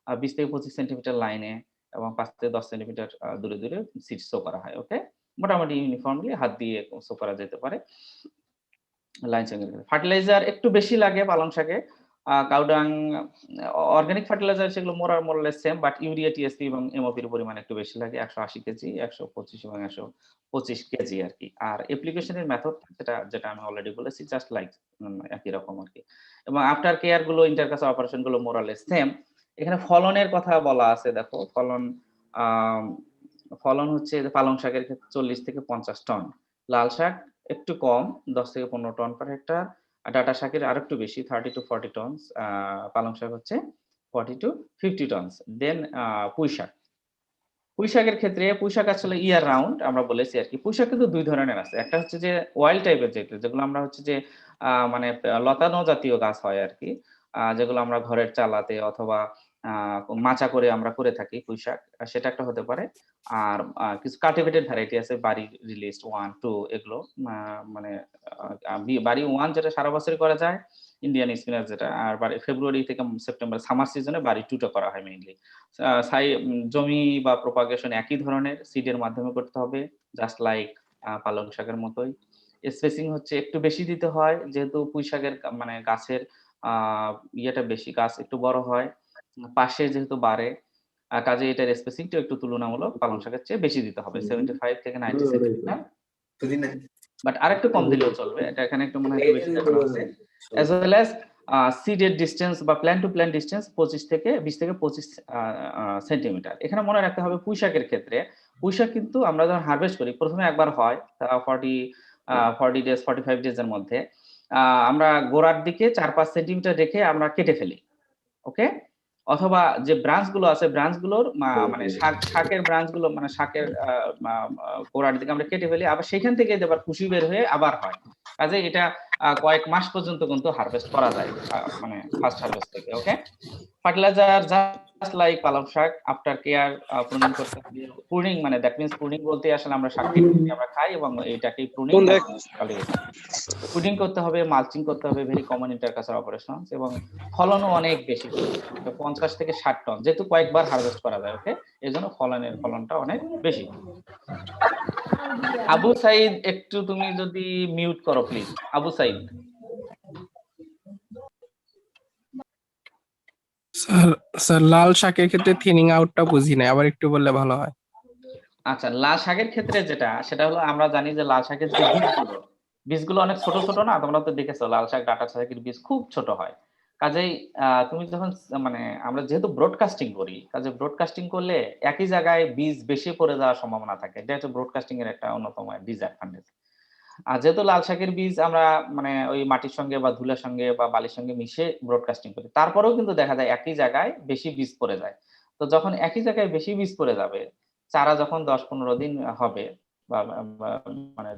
২০ থেকে ২৫ সেন্টিমিটার লাইনে এবং ৫ থেকে ১০ সেন্টিমিটার দূরে, দূরে সিড সো করা হয়। ওকে? মোটামুটি ইউনিফর্মলি হাত দিয়ে সো করা যেতে পারে। লাইন সুইং এর ক্ষেত্রে। ফার্টিলাইজার একটু বেশি লাগে পালং শাকে। কাউডাং অর্গানিক ফার্টিলাইজার সেগুলো মোরলেস সেম, বাট ইউরিয়া, টিএসপি এবং এমওপির পরিমাণ একটু বেশি লাগে, 180 কেজি, 125 এবং 125 কেজি আর কি। আর অ্যাপ্লিকেশনের মেথড যেটা আমি অলরেডি বলেছি, জাস্ট লাইক একই রকম আর কি। এবং আফটার কেয়ার গুলো, ইন্টারকালচার অপারেশন গুলো মোরলেস সেম। এখানে ফলনের কথা বলা আছে, দেখো ফলন হচ্ছে যে পালং শাকের ক্ষেত্রে 40 থেকে 50 টন, লাল শাক একটু কম 10 থেকে 15 টন পার হেক্টর, আর ডাঁটা শাকের আরেকটু বেশি 30 to 40 টনস, পালং শাক হচ্ছে 40 to 50 টনস। দেন পুঁই শাকের ক্ষেত্রে পুঁই শাক আসলে ইয়ার রাউন্ড আমরা বলেছি আর কি। পুঁই শাক কিন্তু দুই ধরনের আছে, একটা হচ্ছে যে ওয়াইল্ড টাইপের যেগুলো আমরা হচ্ছে যে মানে লতানো জাতীয় গাছ হয় আর কি, যেগুলো আমরা ঘরের চালাতে অথবা মাচা করে আমরা করে থাকি পুঁই শাক, সেটা একটা হতে পারে। আর কিছু কাল্টিভেটেড ভ্যারাইটি আছে, বাড়ি রিলিজড 1, 2 এগুলো, মানে বাড়ি 1 যেটা সারা বছরই করা যায়, ইন্ডিয়ান স্পিনাচ যেটা, আর ফেব্রুয়ারি থেকে সেপ্টেম্বর সামার সিজনে বাড়ি 2টা করা হয় মেইনলি। জমি বা প্রপাগেশন একই ধরনের, সিডের মাধ্যমে করতে হবে, জাস্ট লাইক পালং শাকের মতোই। স্পেসিং হচ্ছে একটু বেশি দিতে হয়, যেহেতু পুঁই শাকের মানে গাছের ইয়েটা বেশি, গাছ একটু বড় হয়, পাশে যেহেতু বাড়ে, কাজে এটার স্পেসিংটা একটু তুলনামূলক পালং শাকের চেয়ে বেশি দিতে হবে, 75 থেকে 90 সেন্টিমিটার। বাট আরেকটু কম দিলেও চলবে, এটা এখানে একটু মনে হয় একটু বেশি দেখানো আছে। অ্যাজ ওয়েল অ্যাজ সিডের ডিসটেন্স বা প্ল্যান্ট টু প্ল্যান্ট ডিসটেন্স 20 থেকে 25 সেন্টিমিটার। এখানে মনে রাখতে হবে পুঁই শাকের ক্ষেত্রে, পুঁই শাক কিন্তু আমরা যখন হারভেস্ট করি প্রথমে একবার হয় 40 ডেজ 45 ডেজ এর মধ্যে, আমরা গোড়ার দিকে 4-5 সেন্টিমিটার রেখে আমরা কেটে ফেলি, ওকে। অথবা যে ব্রাঞ্চ গুলো আছে, ব্রাঞ্চ গুলোর মানে শাকের ব্রাঞ্চ গুলো, মানে শাকের গোড়ার দিকে আমরা কেটে ফেলি, আবার সেখান থেকে আবার কুশি বের হয়ে আবার হয়, কাজে এটা কয়েক মাস পর্যন্ত কিন্তু হারভেস্ট করা যায়, মানে ফার্স্ট হারভেস্ট থেকে, ওকে। ফার্টিলাইজার জাস্ট লাইক পালং শাক, আফটার কেয়ার প্রুনিং করতে হবে। প্রুনিং মানে দ্যাট মিন্স প্রুনিং বলতে আসলে আমরা শাক আমরা খাই এবং এটাকেই প্রুনিং করতে হবে, মালচিং করতে হবে, ভেরি কমন ইন্টারকালচার অপারেশন, এবং ফলনও অনেক বেশি, 50 থেকে 60 টন, যেহেতু কয়েকবার হারভেস্ট করা যায়, ওকে, এজন্য ফলনটা অনেক বেশি। আবু সাইদ, একটু তুমি যদি মিউট করো প্লিজ, আবু সাইদ। স্যার লাল শাকের ক্ষেত্রে থিনিং আউটটা বুঝি না, আবার একটু বললে ভালো হয়। আচ্ছা, লাল শাকের ক্ষেত্রে সেটা হলো, আমরা জানি যে লাল শাকের যে বীজগুলো অনেক ছোট ছোট না, তোমরা তো দেখেছো লাল শাক, ডাঁটা শাকের বীজ খুব ছোট হয়, কাজেই তুমি যখন মানে আমরা যেহেতু ব্রডকাস্টিং করি, কাজে ব্রডকাস্টিং করলে একই জায়গায় বীজ বেশি পড়ে যাওয়ার সম্ভাবনা থাকে, এটা হচ্ছে ব্রডকাস্টিং এর একটা অন্যতম ডিসঅ্যাডভান্টেজ। আর যেহেতু লাল শাকের বীজ আমরা মানে ওই মাটির সঙ্গে বা ধুলার সঙ্গে বা বালির সঙ্গে মিশে ব্রডকাস্টিং করি, তারপরেও কিন্তু দেখা যায় একই জায়গায় বেশি বীজ পড়ে যায়। তো যখন একই জায়গায় বেশি বীজ পড়ে যাবে, চারা যখন 10-15 দিন হবে বা মানে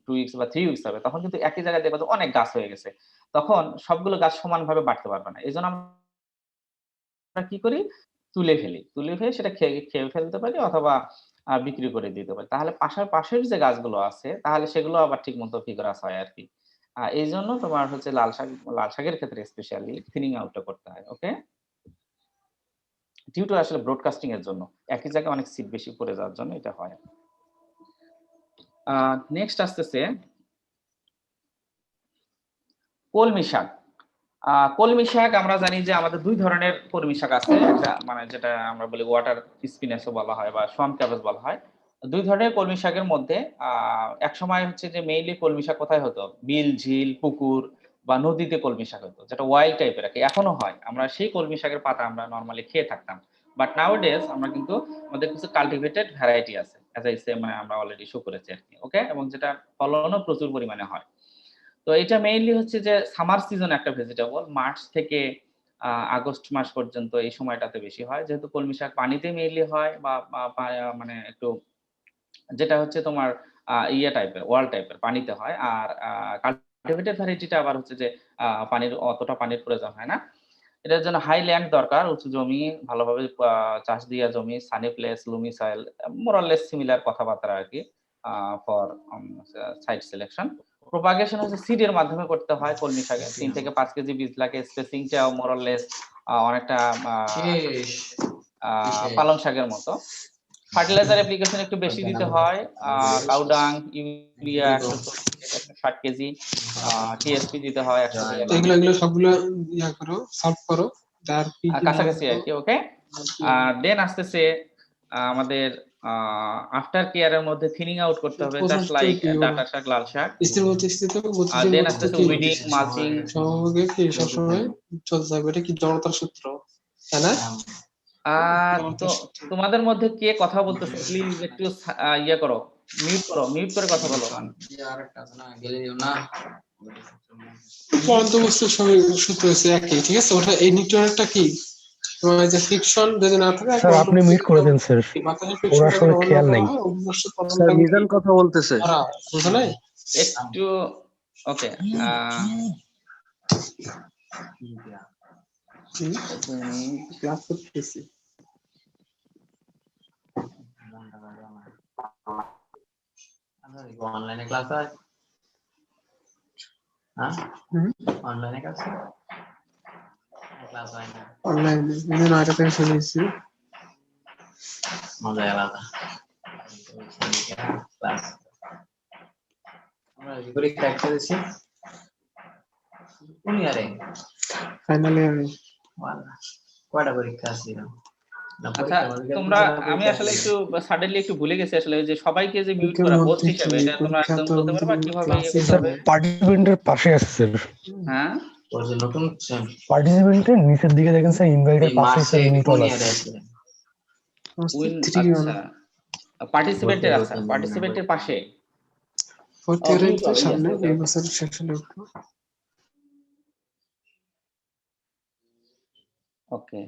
2 উইকস বা 3 উইকস হবে, তখন কিন্তু একই জায়গায় দেখবে অনেক গাছ হয়ে গেছে, তখন সবগুলো গাছ সমানভাবে বাড়তে পারবে না। এজন্য আমরা কি করি, তুলে ফেলে সেটা খেয়ে ফেলতে পারি অথবা বিক্রি করে দিতে পারি, তাহলে পাশের যে গাছগুলো আছে তাহলে সেগুলো আবার ঠিক মতো ফিগারাস হয় আর কি। এই জন্য তোমার হচ্ছে লাল শাকের ক্ষেথে স্পেশালি থিনিং আউটটা করতে হয়, ওকে, ডিউ টু আসলে ব্রডকাস্টিং এর জন্য একই জায়গায় অনেক সিড বেশি পড়ে যাওয়ার জন্য এটা হয়। নেক্সট আসতেছে কলমি শাক। কলমি শাক আমরা জানি যে আমাদের দুই ধরনের কলমি শাক আছে, একটা মানে যেটা আমরা বলি ওয়াটার স্পিনাচও বলা হয় বা সোয়াম ক্যাবেজ বলা হয়। দুই ধরনের কলমি শাকের মধ্যে এক সময় হচ্ছে যে মেইনলি কলমি শাক কোথায় হতো, বিল, ঝিল, পুকুর বা নদীতে কলমি শাক হতো, যেটা ওয়াইল্ড টাইপের আর কি, এখনো হয়। আমরা সেই কলমি শাকের পাতা আমরা নরমালি খেয়ে থাকতাম, বাট নাউডেজ আমরা কিন্তু আমাদের কিছু কাল্টিভেটেড ভ্যারাইটি আছে, অ্যাজ আই সে, মানে আমরা অলরেডি শো করেছি আর কি, ওকে, এবং যেটা ফলনও প্রচুর পরিমাণে হয়। তো এটা মেইনলি হচ্ছে যে সামার সিজন একটা ভেজিটেবল, মার্চ থেকে আগস্ট মাস পর্যন্ত এই সময়টাতে বেশি হয়, যেহেতু কলমি শাক পানিতে মেইনলি হয় বা মানে একটু যেটা হচ্ছে তোমার ইয়া টাইপের, ওয়াল টাইপের পানিতে হয়। আর কাল্টিভেটেড ভ্যারাইটিটা আবার হচ্ছে যে অতটা পানির প্রয়োজন হয় না। এটার জন্য হাই ল্যান্ড দরকার, উঁচু জমি, ভালোভাবে চাষ দিয়া জমি, সানি প্লেস, লুমি সয়েল, মোরাললেস সিমিলার কথাবার্তা আর কি ফর সাইট সিলেকশন। প্রপাগেশন হচ্ছে সিডের মাধ্যমে করতে হয় কলমি শাকে, 3 থেকে 5 কেজি বীজ লাগে, স্পেসিংটাও মোরাললেস অনেকটা পালং শাকের মতো। ফার্টিলাইজার অ্যাপ্লিকেশন একটু বেশি দিতে হয়, কাউডাং, ইউরিয়া 160 60 কেজি, টিএসপি দিতে হয় 100 কেজি, এগুলো সবগুলো ইয়া করো, সলভ করো, আর কি কি কাছাকাছি আর কি। ওকে, দেন আসতেছে আমাদের আফটার কেয়ারের মধ্যে থিনিং আউট করতে হবে, জাস্ট লাইক ডাটা শাক, লাল শাক। স্থির গতিস্থিত আর দেন আসতেছে উইডিং, মালচিং। সমভাগে কি সবসময় চলতে থাকবে, এটা কি জড়তার সূত্র, তাই না? তো তোমাদের মধ্যে কে কথা বলতেছে প্লিজ একটু ইয়ে করো, মিউট করে কথা বলো। পর্যবস্তুর সঙ্গে সূত্র হচ্ছে একই, ঠিক আছে? ওটা এই নিউটনের কি তোমার যে ফ্রিকশন যদি না থাকে, স্যার আপনি মিট করে দেন স্যার, ওরা আসলে খেয়াল নাই। স্যার মিজান কথা বলতেছে, বুঝো নাই? একটু ওকে। ক্লাস করতেছি। অনলাইনে ক্লাস হয়? হ্যাঁ, অনলাইনে ক্লাস হয়? ক্লাস হয় না অনলাইনে, আমি 9টা থেকে শুনেছি। মজা আলাদা। ক্লাস আমরা পরীক্ষা করেছি কোন ইয়ারে? ফাইনাল ইয়ারে। কয়টা পরীক্ষা ছিল? আচ্ছা তোমরা, আমি আসলে একটু সাডেনলি একটু ভুলে গেছি আসলে, যে সবাইকে যে মিউট করা হোস্ট হিসেবে, এটা তোমরা একদম বলতে পারবা কিভাবে ইয়ে করতে হবে? পার্টিসিপেন্টের পাশে আছে স্যার, হ্যাঁ ওর যে নতুন পার্টিসিপেন্টের নিচের দিকে দেখেন স্যার, ইনভাইটের পাশে স্যার মিউট অন আছে। আচ্ছা, পার্টিসিপেন্টের আছে, পার্টিসিপেন্টের পাশে ফোর্থ ইয়ারের সামনে এই বছর সেকশনে উঠলো। ওকে,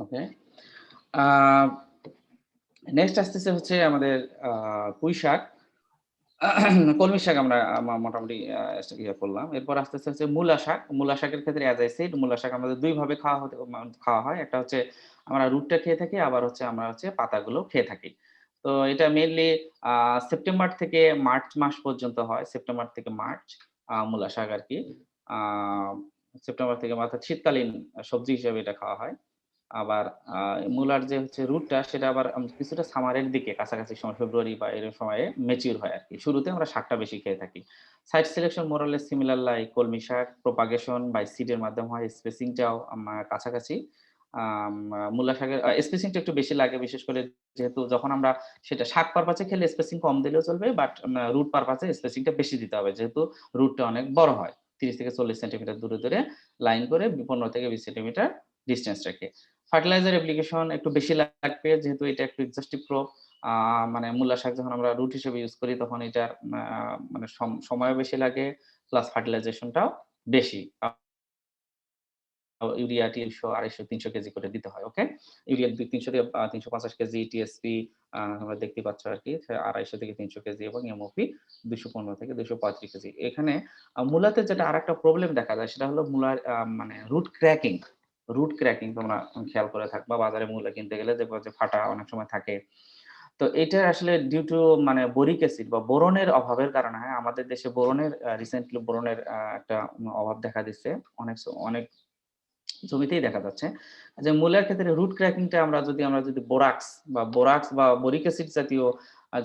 ওকে। নেক্সট আসতেছে হচ্ছে আমাদের পুঁই শাক, কলমি শাক আমরা মোটামুটি ইয়ে করলাম। এরপর আসতেছে হচ্ছে মূলা শাক। মূলা শাকের ক্ষেত্রে অ্যাজ আই সেড, মূলা শাক আমাদের দুই ভাবে খাওয়া হয়। একটা হচ্ছে আমরা রুটটা খেয়ে থাকি, আবার হচ্ছে আমরা হচ্ছে পাতাগুলো খেয়ে থাকি। তো এটা মেইনলি সেপ্টেম্বর থেকে মার্চ মাস পর্যন্ত হয়, সেপ্টেম্বর থেকে মার্চ মূলা শাক আর কি। সেপ্টেম্বর থেকে অর্থাৎ শীতকালীন সবজি হিসেবে এটা খাওয়া হয়। আবার মূলার যে হচ্ছে রুটটা, সেটা আবার কিছুটা সামারের দিকে কাছাকাছি সময় ফেব্রুয়ারি বা এরকম সময়ে ম্যাচিউর হয় আরকি। শুরুতে আমরা শাকটা বেশি খেয়ে থাকি। Site selection more or less similar like কলমি শাক, প্রপাগেশন বাই সিডের মাধ্যমে হয়, স্পেসিংটাও কাছাকাছি। মূলা শাকের স্পেসিংটা একটু বেশি লাগে, বিশেষ করে যেহেতু যখন আমরা সেটা শাক পারপাসে খেলে স্পেসিং কম দিলেও চলবে, বাট রুট পারপাসে স্পেসিংটা বেশি দিতে হবে, যেহেতু রুটটা অনেক বড় হয়। 30 থেকে 40 সেন্টিমিটার দূরে লাইন করে 15 থেকে 20 সেন্টিমিটার ডিসটেন্স রেখে। ফার্টিলাইজার অ্যাপ্লিকেশন একটু বেশি লাগবে, যেহেতু এটা একটু এক্সস্টিভ ক্রপ। মানে মূলা শাক যখন আমরা রুট হিসেবে ইউজ করি, তখন এটার মানে সময়ও বেশি লাগে, প্লাস ফার্টিলাইজেশনটাও বেশি। ইউরিয়া 300, 250, 300 কেজি করে দিতে হয়। ওকে, ইউরিয়া 300 থেকে 350 কেজি, টিএসপি তোমরা দেখতে পাচ্ছ আর কি 250 থেকে 300 কেজি, এবং এমওপি 215 থেকে 235 কেজি। এখানে মূলাতে যেটা আরেকটা প্রবলেম দেখা যায়, সেটা হলো মূলার মানে রুট ক্র্যাকিং তোমরা খেয়াল করে থাকবা, বাজারে মূলা কিনতে গেলে দেখবা যে ফাটা অনেক সময় থাকে। তো এটা আসলে ডিউ টু মানে বোরিক অ্যাসিড বা বোরনের অভাবের কারণে হয়। আমাদের দেশে রিসেন্টলি বোরনের একটা অভাব দেখা দিচ্ছে, অনেক জমিতেই দেখা যাচ্ছে যে মূলার ক্ষেত্রে রুট ক্র্যাকিংটা আমরা যদি বোরাক্স বা বোরিক অ্যাসিড জাতীয়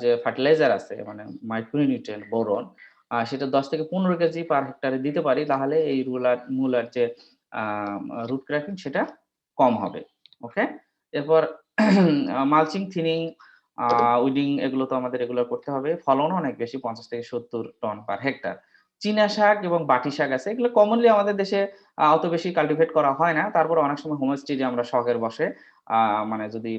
যে ফার্টিলাইজার আছে, মানে মাইক্রোনিউট্রিয়েন্ট বোরন, সেটা 10 থেকে 15 কেজি পার হেক্টরে দিতে পারি, তাহলে এই মূলার যে রুট ক্র্যাকিং সেটা কম হবে। ওকে, এরপর মালচিং, থিনিং, উইডিং এগুলো তো আমাদের রেগুলার করতে হবে। ফলনও অনেক বেশি, 50 থেকে 70 টন পার হেক্টর। চীনা শাক এবং বাটি শাক আছে, এগুলো কমনলি আমাদের দেশে অত বেশি কাল্টিভেট করা হয় না। তারপরে অনেক সময় হোমস্টেজে আমরা শখের বসে মানে যদি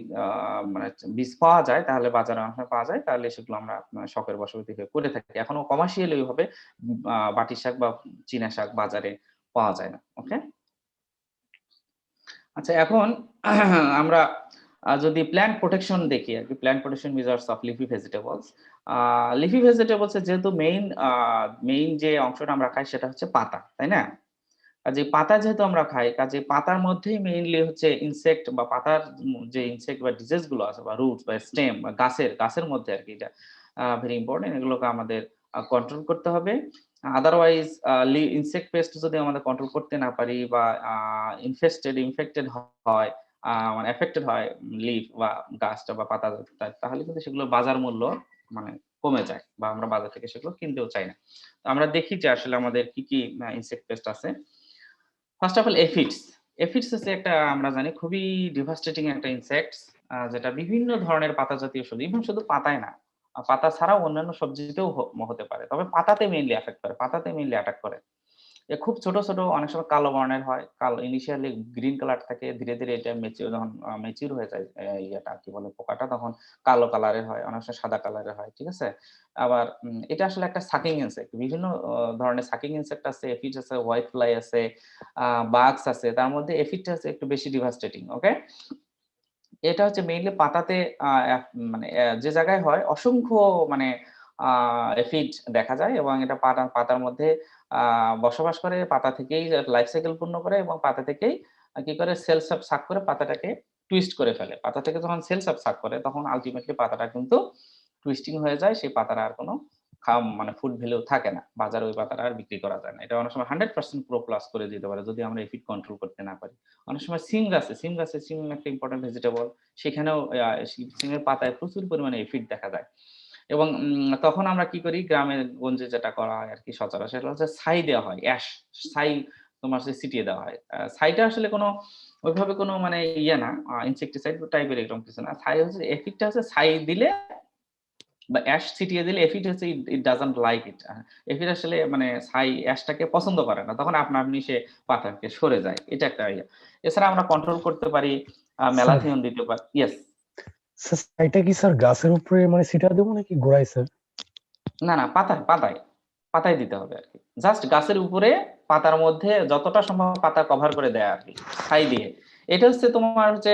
মানে বীজ পাওয়া যায়, তাহলে বাজারে অনেক সময় পাওয়া যায়, তাহলে সেগুলো আমরা শখের বশে করে থাকি। এখনো কমার্শিয়ালি ওইভাবে বাটি শাক বা চীনা শাক বাজারে পাওয়া যায় না। ওকে, আচ্ছা এখন আমরা যদি প্ল্যান্ট প্রোটেকশন দেখি আর কি, plant protection measures of leafy vegetables. Leafy vegetables এর যেহেতু মেইন যে অংশটা আমরা খাই সেটা হচ্ছে পাতা, তাই না? কাজে পাতা যেহেতু আমরা খাই, কাজে পাতার মধ্যেই মেইনলি হচ্ছে ইনসেক্ট বা পাতার যে ইনসেক্ট বা ডিজিজ গুলো আছে, বা রুটস বা স্টেম বা গাছের মধ্যে আর কি, এটা ভেরি ইম্পর্টেন্ট, এগুলোকে আমাদের কন্ট্রোল করতে হবে। আদারওয়াইজ ইনসেক্ট পেস্ট যদি আমাদের কন্ট্রোল করতে না পারি বা ইনফেক্টেড হয়, মানে এফেক্টেড হয় লিফ বা গাছটা বা পাতা, তাহলে কিন্তু সেগুলো বাজার মূল্য মানে কমে যায় বা আমরা বাজার থেকে সেগুলো কিনতেও চাই না। তো আমরা দেখি যে আসলে আমাদের কি কি ইনসেক্ট পেস্ট আছে। First of all aphids. Aphids হচ্ছে একটা, আমরা জানি, খুবই ডিভাস্টেটিং একটা ইনসেক্টস, যেটা বিভিন্ন ধরনের পাতা জাতীয় সবজি, এবং শুধু পাতায় না, পাতা ছাড়াও অন্যান্য সবজিতেও হতে পারে, তবে পাতাতে মেইনলি এফেক্ট করে, পাতাতে মেইনলি অ্যাটাক করে। এ খুব ছোট ছোট, অনেক সময় কালো বর্ণের হয়, কালো ইনিশিয়ালি গ্রিন কালার থাকে, ধীরে ধীরে এটা যখন ম্যাচিউর হয়ে যায়, ইয়েটা কি বলে পোকাটা, তখন কালো কালারের হয়, অনেক সময় সাদা কালারের হয়, ঠিক আছে। আবার এটা আসলে একটা সাকিং ইনসেক্ট, বিভিন্ন ধরনের সাকিং ইনসেক্ট আছে, এফিড আছে, হোয়াইট ফ্লাই আছে, বাগস আছে, তার মধ্যে এফিডটা হচ্ছে একটু বেশি ডিভাস্টেটিং। ওকে, এটা হচ্ছে মেইনলি পাতাতে, মানে যে জায়গায় হয় অসংখ্য, মানে এফিড দেখা যায়, এবং এটা পাতার মধ্যে বসবাস করে, পাতা থেকেই লাইফ সাইকেল পূর্ণ করে, এবং পাতা থেকেই কি করে, সেল সাক করে পাতাটাকে টুইস্ট করে ফেলে। পাতা থেকে যখন সেল সাক করে, তখন আলটিমেটলি পাতাটা কিন্তু টুইস্টিং হয়ে যায়, সেই পাতার আর কোনো মানে ফুড ভ্যালু থাকে না, বাজারে ওই পাতাটা আর বিক্রি করা যায় না। এটা অনেক সময় 100% প্রো প্লাস করে দিতে পারে যদি আমরা এফিড কন্ট্রোল করতে না পারি। অনেক সময় সিম একটা ইম্পর্টেন্ট ভেজিটেবল, সেখানেও সিমের পাতায় প্রচুর পরিমাণে এফিড দেখা যায়। এবং তখন আমরা কি করি, গ্রামে গঞ্জে যেটা করা হয় আরকি সচরাচর, সেটা হচ্ছে ছাই দেওয়া হয়, ছাই তোমার হচ্ছে ছিটিয়ে দেওয়া হয়। ছাইটা আসলে কোনো ওইভাবে কোনো মানে না, ইনসেক্টিসাইড টাইপের এরকম কিছু না। ছাই হচ্ছে, এফিডটা হচ্ছে ছাই দিলে বা ছিটিয়ে দিলে, এফিড হচ্ছে it doesn't like it. Aphid আসলে মানে অ্যাশটাকে পছন্দ করে না। তখন আপনা-আপনি সে পাতা থেকে সরে যায়। এটা একটা ইয়ে। এছাড়া আমরা কন্ট্রোল করতে পারি, মেলাথিয়ন দিতে পারি। ইয়েস। স্যার এটা কি স্যার গাছের উপরে মানে ছিটা দেবো নাকি গোড়ায় স্যার? না, না, পাতায় দিতে হবে আরকি। জাস্ট গাছের উপরে, পাতার মধ্যে যতটা সম্ভব পাতা কভার করে দেয়া আরকি, ছাই দিয়ে। এটা হচ্ছে তোমার হচ্ছে,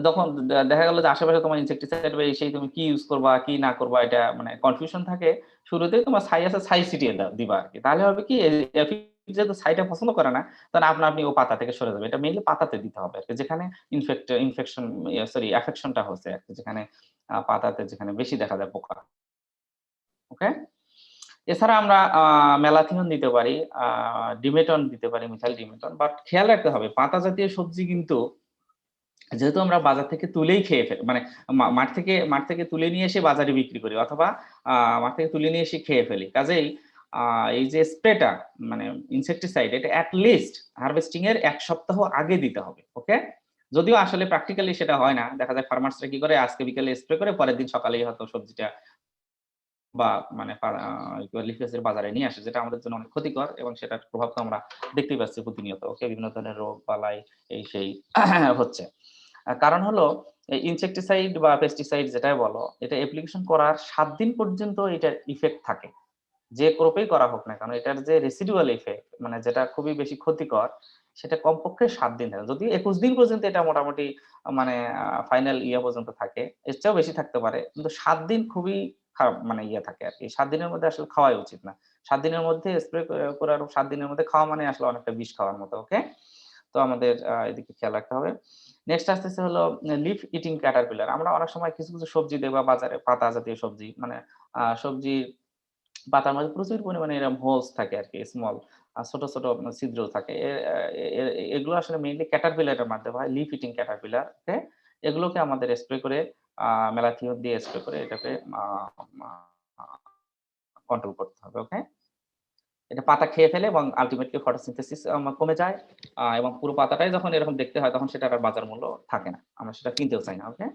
যখন দেখা গেল যে আশেপাশে তোমার ইনসেক্টিসাইড বা সেই তুমি কি ইউজ করবা, কি না করবা, এটা মানে কনফিউশন থাকে। শুরুতেই তোমার ছাই আছে, ছাই ছিটিয়ে দিবা আরকি। তাহলে হবে কি, এফিড যেহেতু ছাইটা পছন্দ করে না, তখন আপনি ও পাতা থেকে সরে যাবে। এটা মেইনলি পাতাতে দিতে হবে আরকি, যেখানে এফেকশনটা হচ্ছে আরকি, যেখানে পাতাতে যেখানে বেশি দেখা যায় পোকা। ওকে? এছাড়া আমরা মেলাথিয়ন দিতে পারি, ডিমেটন দিতে পারি, মিথাইল ডিমেটন। বাট খেয়াল রাখতে হবে, পাতা জাতীয় সবজি কিন্তু যেহেতু আমরা বাজার থেকে তুলেই খেয়ে ফেলি, মানে মাঠ থেকে তুলে নিয়ে এসে বাজারে বিক্রি করি, অথবা মাঠ থেকে তুলে নিয়ে এসে খেয়ে ফেলি। কাজেই এই যে স্প্রেটা, মানে ইনসেক্টিসাইড, এটা এট লিস্ট হারভেস্টিং এর ১ সপ্তাহ আগে দিতে হবে। ওকে? যদিও আসলে প্র্যাকটিক্যালি সেটা হয় না। দেখা যায় ফার্মার্সরা কি করে, আজকে বিকেলে স্প্রে করে পরের দিন সকালেই হয়তো সবজিটা বা মানে লিফ এসিড বাজারে নিয়ে আসে, যেটা আমাদের জন্য অনেক ক্ষতিকর, এবং সেটার প্রভাব তো আমরা দেখতেই পাচ্ছি প্রতিনিয়ত। ওকে, বিভিন্ন ধরনের রোগ বালাই এই সেই হচ্ছে। কারণ হলো, এই ইনসেক্টিসাইড বা পেস্টিসাইড যেটাই বলো, এটা অ্যাপ্লিকেশন করার ৭ দিন পর্যন্ত এটার ইফেক্ট থাকে। যে ক্রপেই করা হোক না কেন, এটার যে রেসিডুয়াল ইফেক্ট, মানে যেটা খুবই বেশি ক্ষতিকর, সেটা কমপক্ষে ৭ দিন থাকে। যদিও ২১ দিন পর্যন্ত এটা মোটামুটি মানে ফাইনাল পর্যন্ত থাকে। এর চেয়েও বেশি থাকতে পারে। কিন্তু ৭ দিন খুবই খারাপ, মানে থাকে আরকি। ৭ দিনের মধ্যে আসলে খাওয়াই উচিত না। ৭ দিনের মধ্যে স্প্রে করার ৭ দিনের মধ্যে খাওয়া মানে আসলে অনেকটা বিষ খাওয়ার মতো। ওকে? তো আমাদের এদিকে খেয়াল রাখতে হবে। নেক্সট আসতেছে হলো লিফ ইটিং ক্যাটারপিলার। আমরা অনেক সময় কিছু কিছু সবজি দেখবা বাজারে, পাতা জাতীয় সবজি, মানে সবজির পাতার মধ্যে প্রচুর পরিমাণে এরকম হোলস থাকে আরকি, স্মল ছোট ছোট ছিদ্র থাকে। এগুলো আসলে মেইনলি ক্যাটারপিলারের মাধ্যমে হয়, লিফ ইটিং ক্যাটারপিলার। ওকে? এগুলোকে আমাদের স্প্রে করে, মেলাথিয়ন দিয়ে স্প্রে করে এটাকে আ মা কন্ট্রোল করতে হবে। ওকে? এটা পাতা খেয়ে ফেলে, এবং আল্টিমেটলি ফটোসিনথেসিস কমে যায়। এবং পুরো পাতাটাই যখন এরকম দেখতে হয়, তখন সেটার আর বাজার মূল্য থাকে না। আমরা সেটা কিনতেও চাই না। ওকে?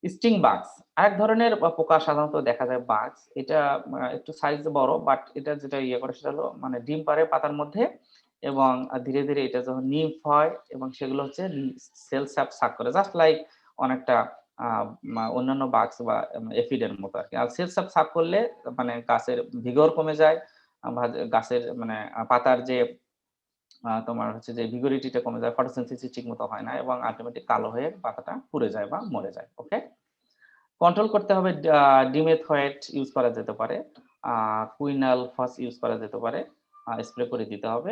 স্টিং বাগস আরেক ধরনের পোকা, সাধারণত দেখা যায় বাগস। এটা একটু সাইজে বড়, বাট এটা যেটা করে সেটা হলো, মানে ডিম পাড়ে পাতার মধ্যে, এবং ধীরে ধীরে এটা যখন নিম্ফ হয়, এবং সেগুলো হচ্ছে সেল সাক করে, জাস্ট লাইক অনেকটা অন্যান্য বাগস বা এফিডের মতো আরকি। আর সেল সাক করলে মানে গাছের ভিগর কমে যায়, গাছের মানে পাতার যে তোমার হচ্ছে যে ভিগোরিটিটা কমে যায়, ফটোসিনথেসিস ঠিকমতো হয় না, এবং আল্টিমেটলি কালো হয়ে পাতাটা পুড়ে যায় বা মরে যায়। ওকে? কন্ট্রোল করতে হবে, ডিমেথয়েট ইউজ করা যেতে পারে। কুইনাল ফস ইউজ করা যেতে পারে। স্প্রে করে দিতে হবে।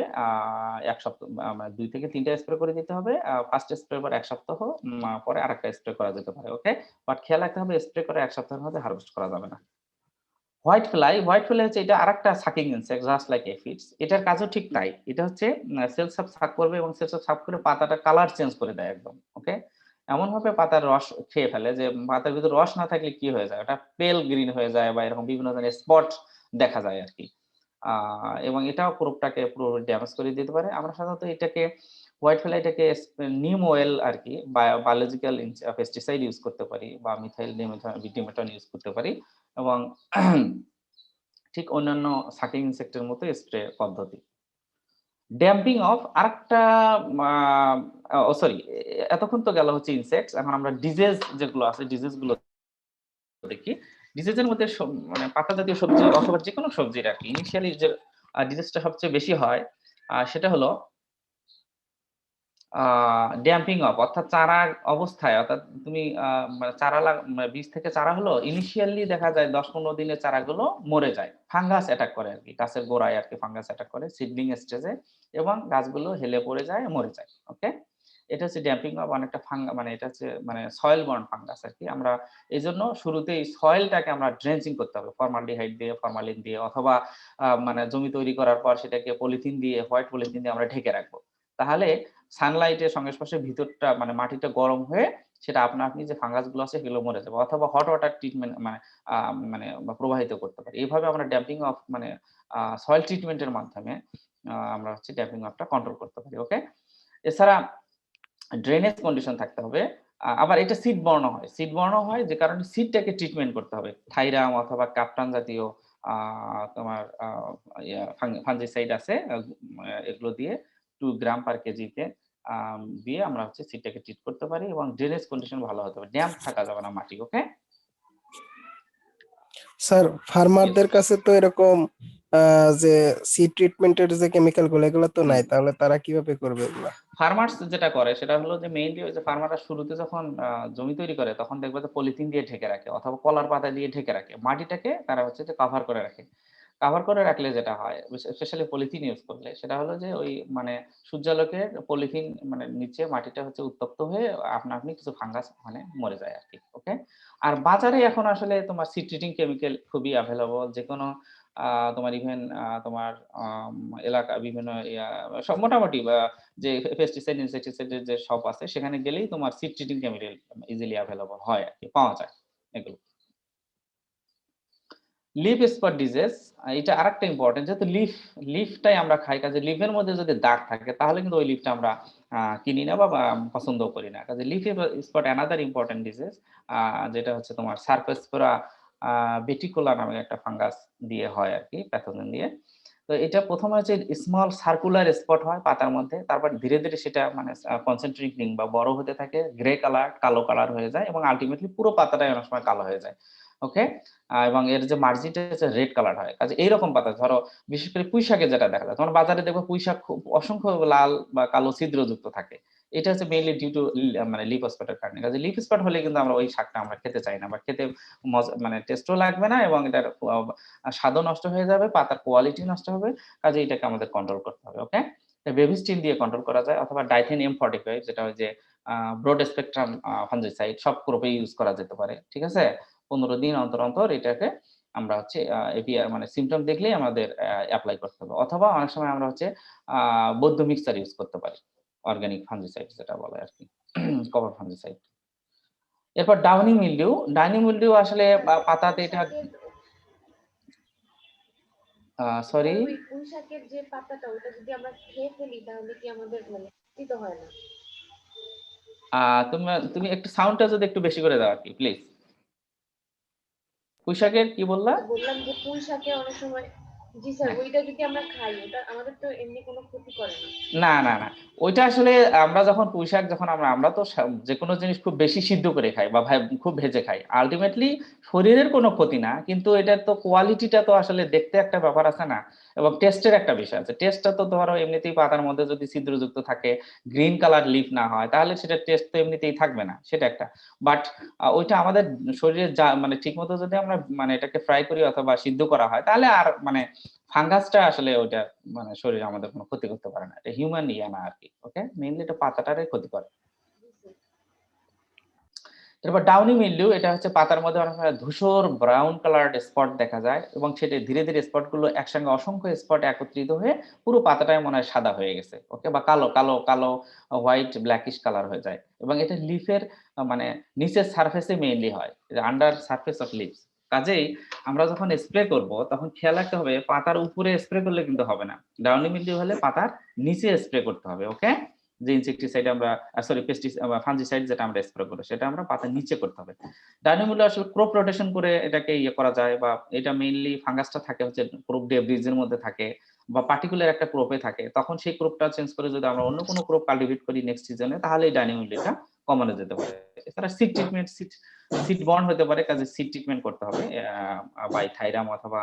১ সপ্তাহ, মানে ২ থেকে ৩ টা স্প্রে করে দিতে হবে। ফার্স্ট স্প্রে পর ১ সপ্তাহ, পরে আরেকটা স্প্রে করা যেতে পারে। ওকে? বাট খেয়াল রাখতে হবে, স্প্রে করে ১ সপ্তাহের মধ্যে হারভেস্ট করা যাবে না। হোয়াইট ফ্লাই হচ্ছে এটা আরেকটা sucking insect just like aphids. এটার কাজও ঠিক তাই। এটা হচ্ছে সেলস সাক করবে এবং সেলস সাক করে পাতাটা কালার চেঞ্জ করে দেয় একদম। ওকে? এমন ভাবে পাতার রস খেয়ে ফেলে যে পাতার ভিতরে রস না থাকলে কি হয়ে যায়? ওটা পেল গ্রিন হয়ে যায় বা এরকম বিভিন্ন ধরনের স্পট দেখা যায় আরকি। এবং এটাও ক্রপটাকে পুরো ড্যামেজ করে দিতে পারে। আমরা সাধারণত এটাকে হোয়াইট ফ্লাইটাকে নিম অয়েল আরকি বায়োলজিক্যাল পেস্টিসাইড ইউজ করতে পারি বা মিথাইল ডিমেথন ইউজ করতে পারি এবং ঠিক অন্যান্য সাকিং ইনসেক্টের মতো স্প্রে পদ্ধতি। ড্যাম্পিং অফ আরেকটা সরি, এতক্ষণ তো গেল হচ্ছে ইনসেক্টস। এখন আমরা ডিজিজ যেগুলো আছে ডিজিজ গুলো দেখি। ডিজিজের মধ্যে মানে পাতা জাতীয় সবজি অথবা যেকোনো সবজির আরকি ইনিশিয়ালি যে ডিজিজটা সবচেয়ে বেশি হয় সেটা হলো ড্যাম্পিং অফ, অর্থাৎ চারা অবস্থায়, অর্থাৎ তুমি মানে বীজ থেকে চারা হলো ইনিশিয়ালি দেখা যায় ১০-১৫ দিনে চারাগুলো মরে যায়। ফাঙ্গাস অ্যাটাক করে আরকি। গাছের গোড়ায় আরকি ফাঙ্গাস অ্যাটাক করে সিডলিং স্টেজে এবং গাছগুলো হেলে পড়ে যায়, মরে যায়। ওকে? এটা হচ্ছে ড্যাম্পিং অফ অনেকটা মানে এটা হচ্ছে মানে সয়েল বর্ন ফাঙ্গাস আরকি। আমরা এজন্য শুরুতেই সয়েলটাকে আমরা ড্রেঞ্চিং করতে হবে ফরমালডিহাইড দিয়ে, ফরমালিন দিয়ে অথবা মানে জমি তৈরি করার পর সেটাকে পলিথিন দিয়ে, হোয়াইট পলিথিন দিয়ে আমরা ঢেকে রাখবো। তাহলে সানলাইটের সংস্পর্শে ভিতরটা মানে মাটিটা গরম হয়ে সেটা আপনি যে ফাঙ্গাস গুলো আছে সেগুলো মরে যাবে অথবা হট ওয়াটার ট্রিটমেন্ট মানে প্রবাহিত করতে পারি। এইভাবে আমরা ড্যাম্পিং অফ মানে সয়েল ট্রিটমেন্টের মাধ্যমে আমরা হচ্ছে ড্যাম্পিং অফটা কন্ট্রোল করতে পারি। ওকে? এছাড়া ড্রেনেজ কন্ডিশন থাকতে হবে। আবার এটা সিড বর্ণ হয় যে কারণে সিডটাকে ট্রিটমেন্ট করতে হবে। থাইরাম অথবা কাপ্টান জাতীয় তোমার ফাঙ্গিসাইড আছে এগুলো দিয়ে 2 গ্রাম পার কেজিতে দিয়ে আমরা হচ্ছে সিডটাকে ট্রিট করতে পারি এবং ড্রেনেজ কন্ডিশন ভালো হতে হবে। ড্যাম্প থাকা যাবে না মাটি। ওকে? স্যার ফার্মারদের কাছে তো এরকম যে সিড ট্রিটমেন্টের যে কেমিক্যাল গুলো এগুলো তো নাই, তাহলে তারা কিভাবে করবে এগুলা? ফার্মার্স যেটা করে সেটা হলো যে মেইনলি ওই যে ফার্মাররা শুরুতে যখন জমি তৈরি করে তখন দেখবে যে পলিথিন দিয়ে ঢেকে রাখে অথবা কলার পাতা দিয়ে ঢেকে রাখে। মাটিটাকে তারা হচ্ছে যে কভার করে রাখে। কভার করে রাখলে যেটা হয় স্পেশালি পলিথিন ইউজ করলে সেটা হলো যে ওই মানে সূর্যালোকের পলিথিন মানে নিচে মাটিটা হচ্ছে উত্তপ্ত হয়ে আপনি কিছু ফাঙ্গাস মানে মরে যায় আরকি। ওকে? আর বাজারে এখন আসলে তোমার সিড ট্রিটিং কেমিক্যাল খুবই এভেইলেবল। যেকোনো তোমার ইভেন তোমার এলাকা বিভিন্ন সব মোটামুটি যে পেস্টিসাইড ইনসেক্টিসাইডের যে শপ আছে সেখানে গেলেই তোমার seed treating chemical easily available হয় আরকি, পাওয়া যায় এগুলো। লিফ স্পট ডিজিজ এটা আরেকটা ইম্পর্টেন্ট, যেহেতু লিফটাই আমরা খাই, কাজে লিফের মধ্যে যদি দাগ থাকে তাহলে কিন্তু ওই লিফটা আমরা কিনি না বা পছন্দও করি না। কাজে leaf spot another important disease যেটা হচ্ছে তোমার সারফেসপোরা বেটিকুলা নামে একটা ফাঙ্গাস দিয়ে হয় আরকি, প্যাথোজেন দিয়ে। তো এটা প্রথমে হচ্ছে স্মল সার্কুলার স্পট হয় পাতার মধ্যে, তারপর ধীরে ধীরে সেটা মানে কনসেন্ট্রিক রিং বা বড় হতে থাকে, গ্রে কালার কালো কালার হয়ে যায় এবং আলটিমেটলি পুরো পাতাটাই অনেক সময় কালো হয়ে যায়। ওকে? এবং এর যে মার্জিনটা হচ্ছে রেড কালার হয়। কাজে এইরকম পাতা ধরো বিশেষ করে পুঁইশাকে যেটা দেখা যায়, তোমার বাজারে দেখবে পুঁইশাক খুব অসংখ্য লাল বা কালো ছিদ্রযুক্ত থাকে। এটা হচ্ছে মেইনলি ডিউ টু মানে লিফ স্পটের কারণে। কাজে লিফ স্পট হলে কিন্তু আমরা ওই শাকটা আমরা খেতে চাই না বা খেতে মানে টেস্টও লাগবে না এবং এটার স্বাদও নষ্ট হয়ে যাবে, পাতার কোয়ালিটি নষ্ট হবে। কাজে এটাকে আমাদের কন্ট্রোল করতে হবে। ওকে? বেবিস্টিন দিয়ে কন্ট্রোল করা যায় অথবা ডাইথেন M45 যেটা হয় যে ব্রড স্পেকট্রাম ফাঙ্গিসাইড সব ক্রপে ইউজ করা যেতে পারে। ঠিক আছে? 15 দিন অন্তর এটাকে আমরা হচ্ছে এপিআর মানে সিম্পটম দেখলেই আমাদের এপ্লাই করতে হবে। অথবা অনেক সময় আমরা হচ্ছে বৌদ্ধ মিক্সচার ইউজ করতে পারি। অর্গানিক ফাঙ্গিসাইড যেটা বলে আরকি। Cover fungicide. এরপর ডাউনি মিলডিউ আসলে পাতাতে এটা সরি ওই পুঁই শাকের যে পাতাটা ওটা যদি আমরা খেয়ে ফেলি তাহলে কি আমাদের মানে ক্ষতি তো হয় না? তুমি একটু সাউন্ডটা যদি একটু বেশি করে দাও আরকি প্লিজ। পুঁই শাকের কি বললা? বললাম যে পুঁই শাকে অনেক সময় জি স্যার ওইটা যদি আমরা খাই ওটা আমাদের তো এমনি কোনো ক্ষতি করে না। না। ওইটা আসলে আমরা যখন পুঁইশাক যখন আমরা তো যেকোনো জিনিস খুব বেশি সিদ্ধ করে খাই বা খুব ভেজে খাই। আল্টিমেটলি শরীরের কোনো ক্ষতি না। কিন্তু এটার তো কোয়ালিটিটা তো আসলে দেখতে একটা ব্যাপার আছে না? এবং টেস্টের একটা বিষয় আছে। টেস্টটা তো ধরো এমনিতেই পাতার মধ্যে যদি ছিদ্রযুক্ত থাকে, গ্রিন কালার লিফ না হয় তাহলে সেটার টেস্ট তো এমনিতেই থাকবে না। সেটা একটা। বাট ওইটা আমাদের শরীরে মানে ঠিকমতো যদি আমরা মানে এটাকে ফ্রাই করি অথবা সিদ্ধ করা হয় তাহলে আর মানে ফাঙ্গাসটা আসলে ওইটা মানে শরীরে আমাদের কোনো ক্ষতি করতে পারে না। এটা হিউম্যান না আরকি। ওকে? মেইনলি এটা পাতাটারই ক্ষতি করে। এরপর ডাউনি মিলডিউ, এটা হচ্ছে পাতার মধ্যে অনেক সময় ধূসর ব্রাউন কালার স্পট দেখা যায় এবং সেটা ধীরে ধীরে স্পটগুলো একসঙ্গে অসংখ্য স্পট একত্রিত হয়ে পুরো পাতাটাই মনে হয় সাদা হয়ে গেছে, ওকে, বা কালো কালো কালো হোয়াইট ব্ল্যাকিশ কালার হয়ে যায় এবং এটা লিফের মানে নিচের সারফেসে মেইনলি হয়, আন্ডার সারফেস অফ লিভস। কাজেই আমরা যখন স্প্রে করব তখন খেয়াল রাখতে হবে পাতার উপরে স্প্রে করলে কিন্তু হবে না, ডাউনি মিলডিউ হলে পাতার নিচে স্প্রে করতে হবে, ওকে। যে ইনসেক্টিসাইড আমরা ফাঞ্জিসাইড যেটা আমরা স্প্রে করি সেটা আমরা পাতার নিচে করতে হবে। ডাউনি মিলডিউ আসলে ক্রপ রোটেশন করে এটাকে করা যায়, বা এটা মেইনলি ফাঙ্গাসটা থাকে হচ্ছে ক্রপ ডেব্রিজের মধ্যে থাকে বা পার্টিকুলার একটা ক্রপে থাকে, তখন সেই ক্রপটা চেঞ্জ করে যদি আমরা অন্য কোনো ক্রপ কাল্টিভেট করি নেক্সট সিজনে তাহলে এই ডাউনি মিলডিউটা কমানো যেতে পারে। এছাড়া সিড ট্রিটমেন্ট, সিড বর্ন হতে পারে, কাজে সিড ট্রিটমেন্ট করতে হবে বাই থাইরাম অথবা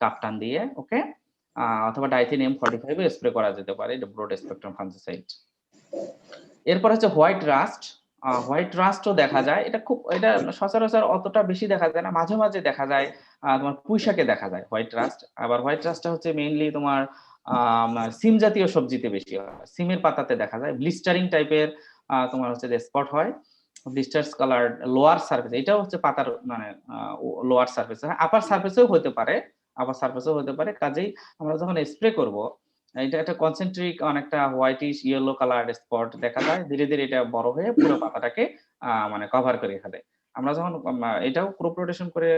কাপটান দিয়ে, ওকে, অথবা ডাইথেনিয়াম 45 স্প্রে করা যেতে পারে, এটা ব্রড স্পেকট্রাম ফাঞ্জিসাইড। এরপর হচ্ছে হোয়াইট রাস্ট। হোয়াইট রাস্টও দেখা যায়, এটা সচরাচর অতটা বেশি দেখা যায় না, মাঝে মাঝে দেখা যায়, তোমার পুঁইশাকে দেখা যায় হোয়াইট রাস্ট। আবার হোয়াইট রাস্টটা হচ্ছে মেইনলি তোমার সিম জাতীয় সবজিতে বেশি হয়, সিমের পাতাতে দেখা যায়, ব্লিস্টারিং টাইপের তোমার হচ্ছে যে স্পট হয়, ব্লিস্টার্স কালার লোয়ার সারফেস, এটাও হচ্ছে পাতার মানে লোয়ার সারফেসে, আপার সারফেসেও হতে পারে, কাজেই আমরা যখন স্প্রে করব এটা একটা কনসেন্ট্রিক অনেকটা হোয়াইটিশ ইয়েলো কালার স্পট দেখা যায়, ধীরে ধীরে এটা বড় হয়ে পুরো পাতাটাকে মানে কভার করে ফেলে। আমরা যখন এটাও ক্রপ রোটেশন করে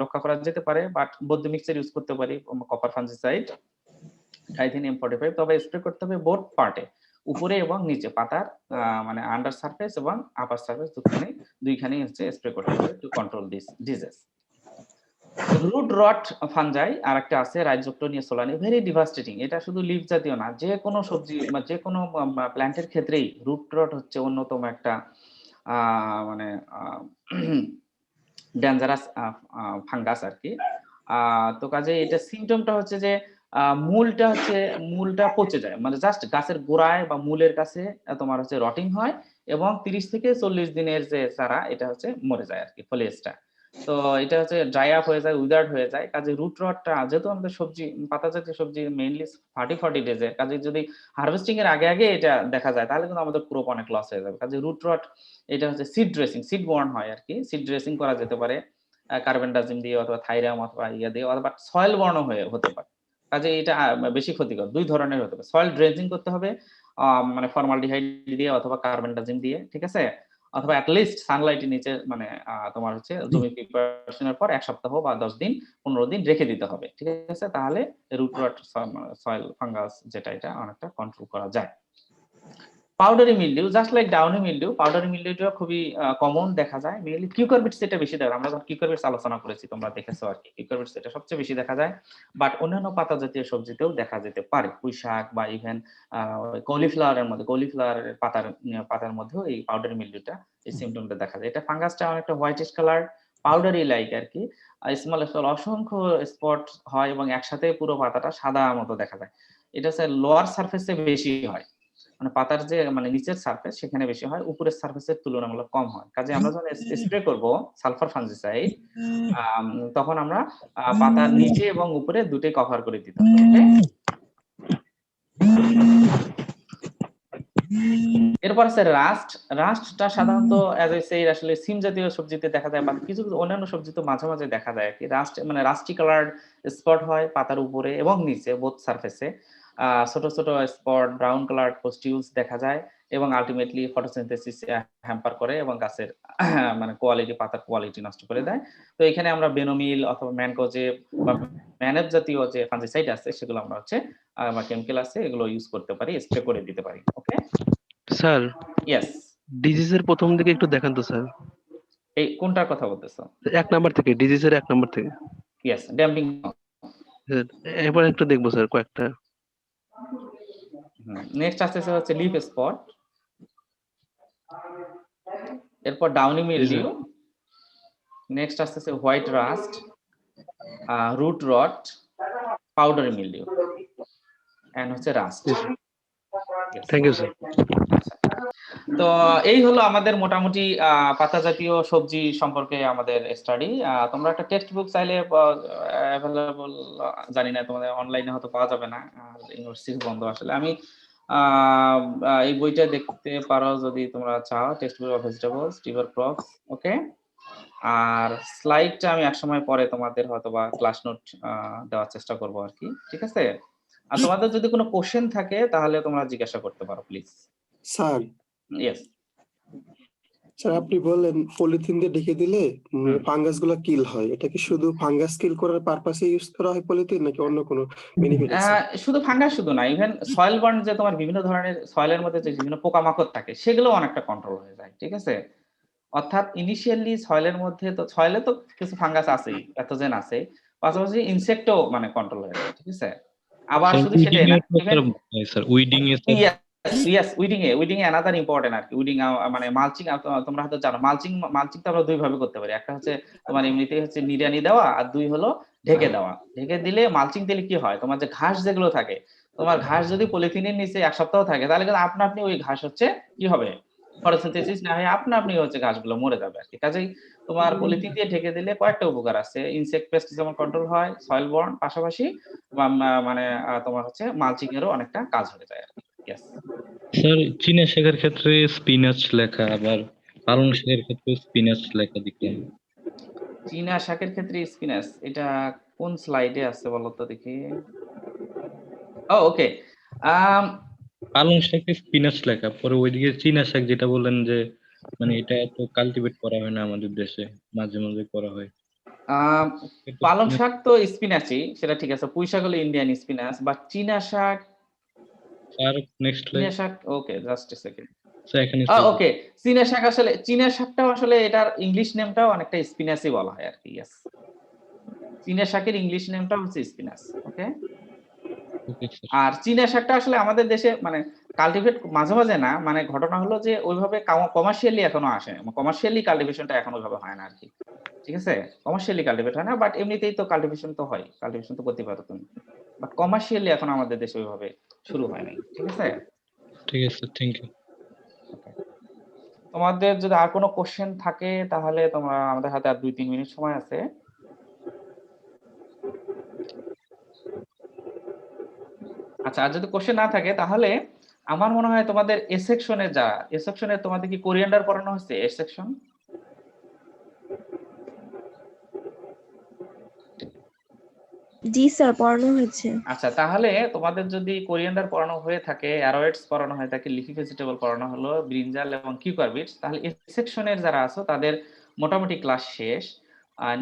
রক্ষা করা যেতে পারে, বাট বোথ মিক্সচার ইউজ করতে পারি, কপার ফাঞ্জিসাইড, ডাইথেনিয়াম 45, তবে স্প্রে করতে হবে বোথ পার্টে, উপরে এবং নিচে, পাতার মানে আন্ডার সারফেস এবং আপার সারফেস দুইখানেই হচ্ছে স্প্রে করতে হবে to control this disease. Root rot fungi আরেকটা আছে, রাইজোক্টোনিয়া সোলানি, ভেরি ডিভাস্টেটিং। এটা শুধু লিভ জাতীয় না, যে কোনো সবজি বা যে কোনো প্ল্যান্টের ক্ষেত্রেই রুট রট হচ্ছে অন্যতম একটা মানে ডেঞ্জারাস ফাঙ্গাস আর কি। তো কাজে এটা সিমটমটা হচ্ছে যে মূলটা পচে যায়, মানে জাস্ট গাছের গোড়ায় বা মূলের কাছে তোমার হচ্ছে রটিং হয় এবং 30 থেকে 40 দিনের যে চারা এটা হচ্ছে মরে যায় আর কি, ফলিয়েজটা। তো এটা হচ্ছে ড্রাই আপ হয়ে যায়, উইদার্ড হয়ে যায়। কাজে রুট রটটা, যেহেতু আমাদের সবজি পাতা জাতীয় সবজি মেইনলি 40 ডেজে, কাজে যদি হারভেস্টিং এর আগে আগে এটা দেখা যায় তাহলে কিন্তু আমাদের ক্রপ অনেক লস হয়ে যাবে। কাজে রুট রট এটা হচ্ছে সিড ড্রেসিং, সিড বর্ন হয় আর কি, সিড ড্রেসিং করা যেতে পারে কার্বেন্ডাজিম দিয়ে অথবা থাইরাম অথবা দিয়ে, অথবা সয়েল বর্ন হতে পারে। কাজে এটা বেশি ক্ষতিকর, দুই ধরনের হতে পারে। সয়েল ড্রেজিং করতে হবে মানে ফর্মালডিহাইড দিয়ে অথবা কার্বেন্ডাজিম দিয়ে, ঠিক আছে, অথবা অ্যাটলিস্ট সানলাইটের নিচে মানে তোমার হচ্ছে জমি প্রিপারেশনের পর 1 সপ্তাহ বা 10 দিন 15 দিন রেখে দিতে হবে, ঠিক আছে, তাহলে রুট রট সয়েল ফাঙ্গাস যেটা এটা অনেকটা কন্ট্রোল করা যায়। Powdery mildew, just like downy mildew, powdery মিলডিউটা খুবই কমন দেখা যায়, মেইনলি কিউকারবিটস এটা বেশি দেখা যায়। আমরা যখন কিউকারবিটস আলোচনা করেছি তোমরা দেখেছো আর কি, কিউকারবিটস এটা সবচেয়ে বেশি দেখা যায়, বাট অন্যান্য পাতা জাতীয় সবজিতেও দেখা যেতে পারে, পুঁই শাক বা ইভেন কলিফ্লাওয়ারের পাতার মধ্যেও এই পাউডারি মিলডিউটা এই সিমটমটা দেখা যায়। এটা ফাঙ্গাসটা অনেকটা হোয়াইটিশ কালার, পাউডারি লাইক আর কি, স্মল অসংখ্য স্পট হয় এবং একসাথে পুরো পাতাটা সাদা মতো দেখা যায়। এটা হচ্ছে লোয়ার সারফেসে বেশি হয়, মানে পাতার যে মানে নিচের সারফেস সেখানে বেশি হয়, উপরের সারফেসের তুলনামূলক কম হয়। কাজে আমরা যখন স্প্রে করব সালফার ফাঞ্জিসাইড তখন আমরা পাতার নিচে এবং উপরে দুটোই কভার করে দিতে হবে। এরপর আছে রাস্টটা সাধারণত অ্যাজ আই সেড আসলে সিম জাতীয় সবজিতে দেখা যায়, বা কিছু অন্যান্য সবজিতে মাঝে মাঝে দেখা যায় কি, রাস্টি কালার স্পট হয় পাতার উপরে এবং নিচে বোথ সারফেসে, ছোট ছোট স্পট ব্রাউন কালার পোস্টিউলস দেখা যায় এবং আলটিমেটলি ফটোসিনথেসিস হ্যাম্পার করে এবং গাছের মানে পাতার কোয়ালিটি নষ্ট করে দেয়। তো এখানে আমরা বেনোমিল অথবা ম্যানকোজেব বা ম্যানেব জাতীয় যে ফাঞ্জিসাইড আছে সেগুলো আমরা হচ্ছে বা কেমিক্যাল আছে এগুলো ইউজ করতে পারি, স্প্রে করে দিতে পারি। ওকে স্যার, ইয়েস, ডিজিজের প্রথম দিকে একটু দেখান তো স্যার। এই কোনটার কথা বলতেছো? 1 নাম্বার থেকে, ডিজিজের 1 নাম্বার থেকে। Yes, damping. এবার একটু দেখবো স্যার কয়েকটা। নেক্সট আসতেছে হচ্ছে লিফ স্পট, এরপর ডাউনি মিলডিউ, নেক্সট আসতেছে white rust, root rot, powdery mildew and হচ্ছে রাস্ট। Thank you sir. তো এই হলো আমাদের মোটামুটি পাতা জাতীয় সবজি সম্পর্কে আমাদের স্টাডি। তোমরা একটা টেক্সট বুক চাইলে অ্যাভেলেবল, জানি না তোমাদের অনলাইনে হয়তো পাওয়া যাবে না, ইউনিভার্সিটি বন্ধ। আসলে আমি এই বইটা দেখতে পারো যদি তোমরা চাও, text book of vegetables, tuber crops, okay. আর স্লাইডটা আমি একসময় পরে তোমাদের হয়তোবা ক্লাস নোট দেওয়ার চেষ্টা করব আর কি, ঠিক আছে? আর তোমাদের যদি কোনো কোশ্চেন থাকে তাহলে তোমরা জিজ্ঞাসা করতে পারো প্লিজ। স্যার ইয়েস স্যার আপনি বললেন পলিথিন দিয়ে ঢেকে দিলে ফাঙ্গাস গুলো কিল হয়, এটা কি শুধু ফাঙ্গাস কিল করার পারপাসে ইউজ করা হয় পলিথিন নাকি অন্য কোনো বেনিফিট আছে? শুধু ফাঙ্গাস শুধু না, ইভেন সয়েল বার্ন, যে তোমার বিভিন্ন ধরনের সয়েলের মধ্যে যে বিভিন্ন পোকামাকড় থাকে সেগুলো অনেকটা কন্ট্রোল হয়ে যায়, ঠিক আছে? অর্থাৎ ইনিশিয়ালি সয়েলের মধ্যে তো সয়েলে তো কিছু ফাঙ্গাস আছেই, প্যাথোজেন আছে, পাশাপাশি ইনসেক্টও মানে কন্ট্রোল হয়ে যায়, ঠিক আছে? আবার শুধু সেটাই না, sir weeding a yes weeding a another important আর কি। উইডিং মানে মালচিং, তোমরা হয়তো জানো মালচিং তো আমরা দুই ভাবে করতে পারি। একটা হচ্ছে তোমার এমনিতেই হচ্ছে নিড়ানি দেওয়া, আর দুই হলো ঢেকে দেওয়া। ঢেকে দিলে মালচিং দিলে কি হয়, তোমার যে ঘাস যেগুলো থাকে, তোমার ঘাস যদি পলিথিনের নিচে এক সপ্তাহ থাকে তাহলে কিন্তু আপনি ওই ঘাস হচ্ছে কি হবে, ফটোসিনথেসিস না হয়ে আপনি হচ্ছে ঘাসগুলো মরে যাবে আর কি। কাজেই তোমার পলিথিন দিয়ে ঢেকে দিলে কয়েকটা উপকার আছে, ইনসেক্ট পেস্ট যেমন কন্ট্রোল হয়, সয়েল বর্ন, পাশাপাশি মানে তোমার হচ্ছে মালচিং এরও অনেকটা কাজ হয়ে যায় আর কি। স্যার চীনা শাকের ক্ষেত্রে স্পিনাচ লেখা, আবার পালং শাকের ক্ষেত্রে স্পিনাচ লেখা দেখলাম। চীনা শাকের ক্ষেত্রে স্পিনাচ, এটা কোন স্লাইডে আছে বলো তো দেখি। ওকে, পালং শাকে স্পিনাচ লেখা, পরে ওইদিকে চীনা শাক যেটা বললেন যে মানে এটা তো কাল্টিভেট করা হয় না আমাদের দেশে, মাঝে মাঝে করা হয়। পালং শাক তো স্পিনাচই, সেটা ঠিক আছে। পুঁই শাক হলো ইন্ডিয়ান স্পিনাচ, বা চীনা শাক, আর নেক্সট চীনা শাক, ওকে জাস্ট এ সেকেন্ড। স্যার এখানে ওকে, চীনা শাক আসলে, চীনা শাকটাও আসলে এটার ইংলিশ নেমটাও অনেকটা স্পিনাচই বলা হয় আর কি। ইয়েস, চীনা শাকের ইংলিশ নেমটা হচ্ছে স্পিনাচ, ওকে। আর চীনা শাকটা আসলে আমাদের দেশে মানে কাল্টিভেট মাঝে মাঝে না, মানে ঘটনা হলো যে ওইভাবে কমার্শিয়ালি এখনো আসে, কমার্শিয়ালি কাল্টিভেশনটা এখন ওইভাবে হয় না আর কি, ঠিক আছে? কমার্শিয়ালি কাল্টিভেট হয় না, বাট এমনিতেই তো কাল্টিভেশন তো হয়, কাল্টিভেশন তো করতে পারো তুমি, বাট কমার্শিয়ালি এখন আমাদের দেশে ওইভাবে শুরু হয় নাই, ঠিক আছে? ঠিক আছে, থ্যাংক ইউ। তোমাদের যদি আর কোনো কোশ্চেন থাকে তাহলে তোমরা, আমাদের হাতে আর 2-3 মিনিট সময় আছে। আচ্ছা, আর যদি কোশ্চেন না থাকে তাহলে আমার মনে হয় তোমাদের এ সেকশনে তোমাদের কি কোরিয়ান্ডার পড়ানো হচ্ছে? এ সেকশন জি স্যার, পড়ানো হয়েছে। আচ্ছা, তাহলে তোমাদের যদি কোরিয়ান্ডার পড়ানো হয়ে থাকে, অ্যারোয়েটস পড়ানো হয়ে থাকে, লিফি ভেজিটেবল পড়ানো হলো, ব্রিনজাল এবং কিউকার বিটস, তাহলে এই সেকশনের যারা আছো তাদের মোটামুটি ক্লাস শেষ।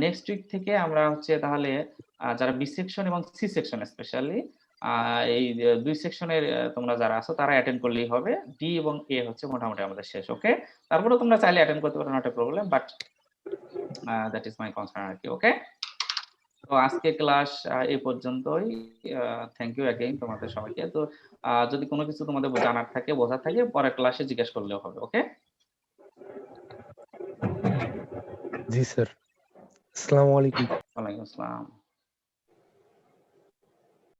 নেক্সট উইক থেকে আমরা হচ্ছে তাহলে যারা বি সেকশন এবং সি সেকশন স্পেশালি এই দুই সেকশনের তোমরা যারা আছো তারা অ্যাটেন্ড করলেই হবে। ডি এবং এ হচ্ছে মোটামুটি আমাদের শেষ, ওকে। তারপরে তোমরা চাইলে অ্যাটেন্ড করতে পারো, not a problem, but that is my concern আর কি, ওকে। তো আজকে ক্লাস এই পর্যন্তই। থ্যাংক ইউ অ্যাগেইন তোমাদের সবাইকে। তো যদি কোনো কিছু তোমাদের জানার থাকে, বোঝার থাকে, পরের ক্লাসে জিজ্ঞেস করলেও হবে, ওকে। জি স্যার, আসসালামু আলাইকুম। ওয়ালাইকুম আসসালাম।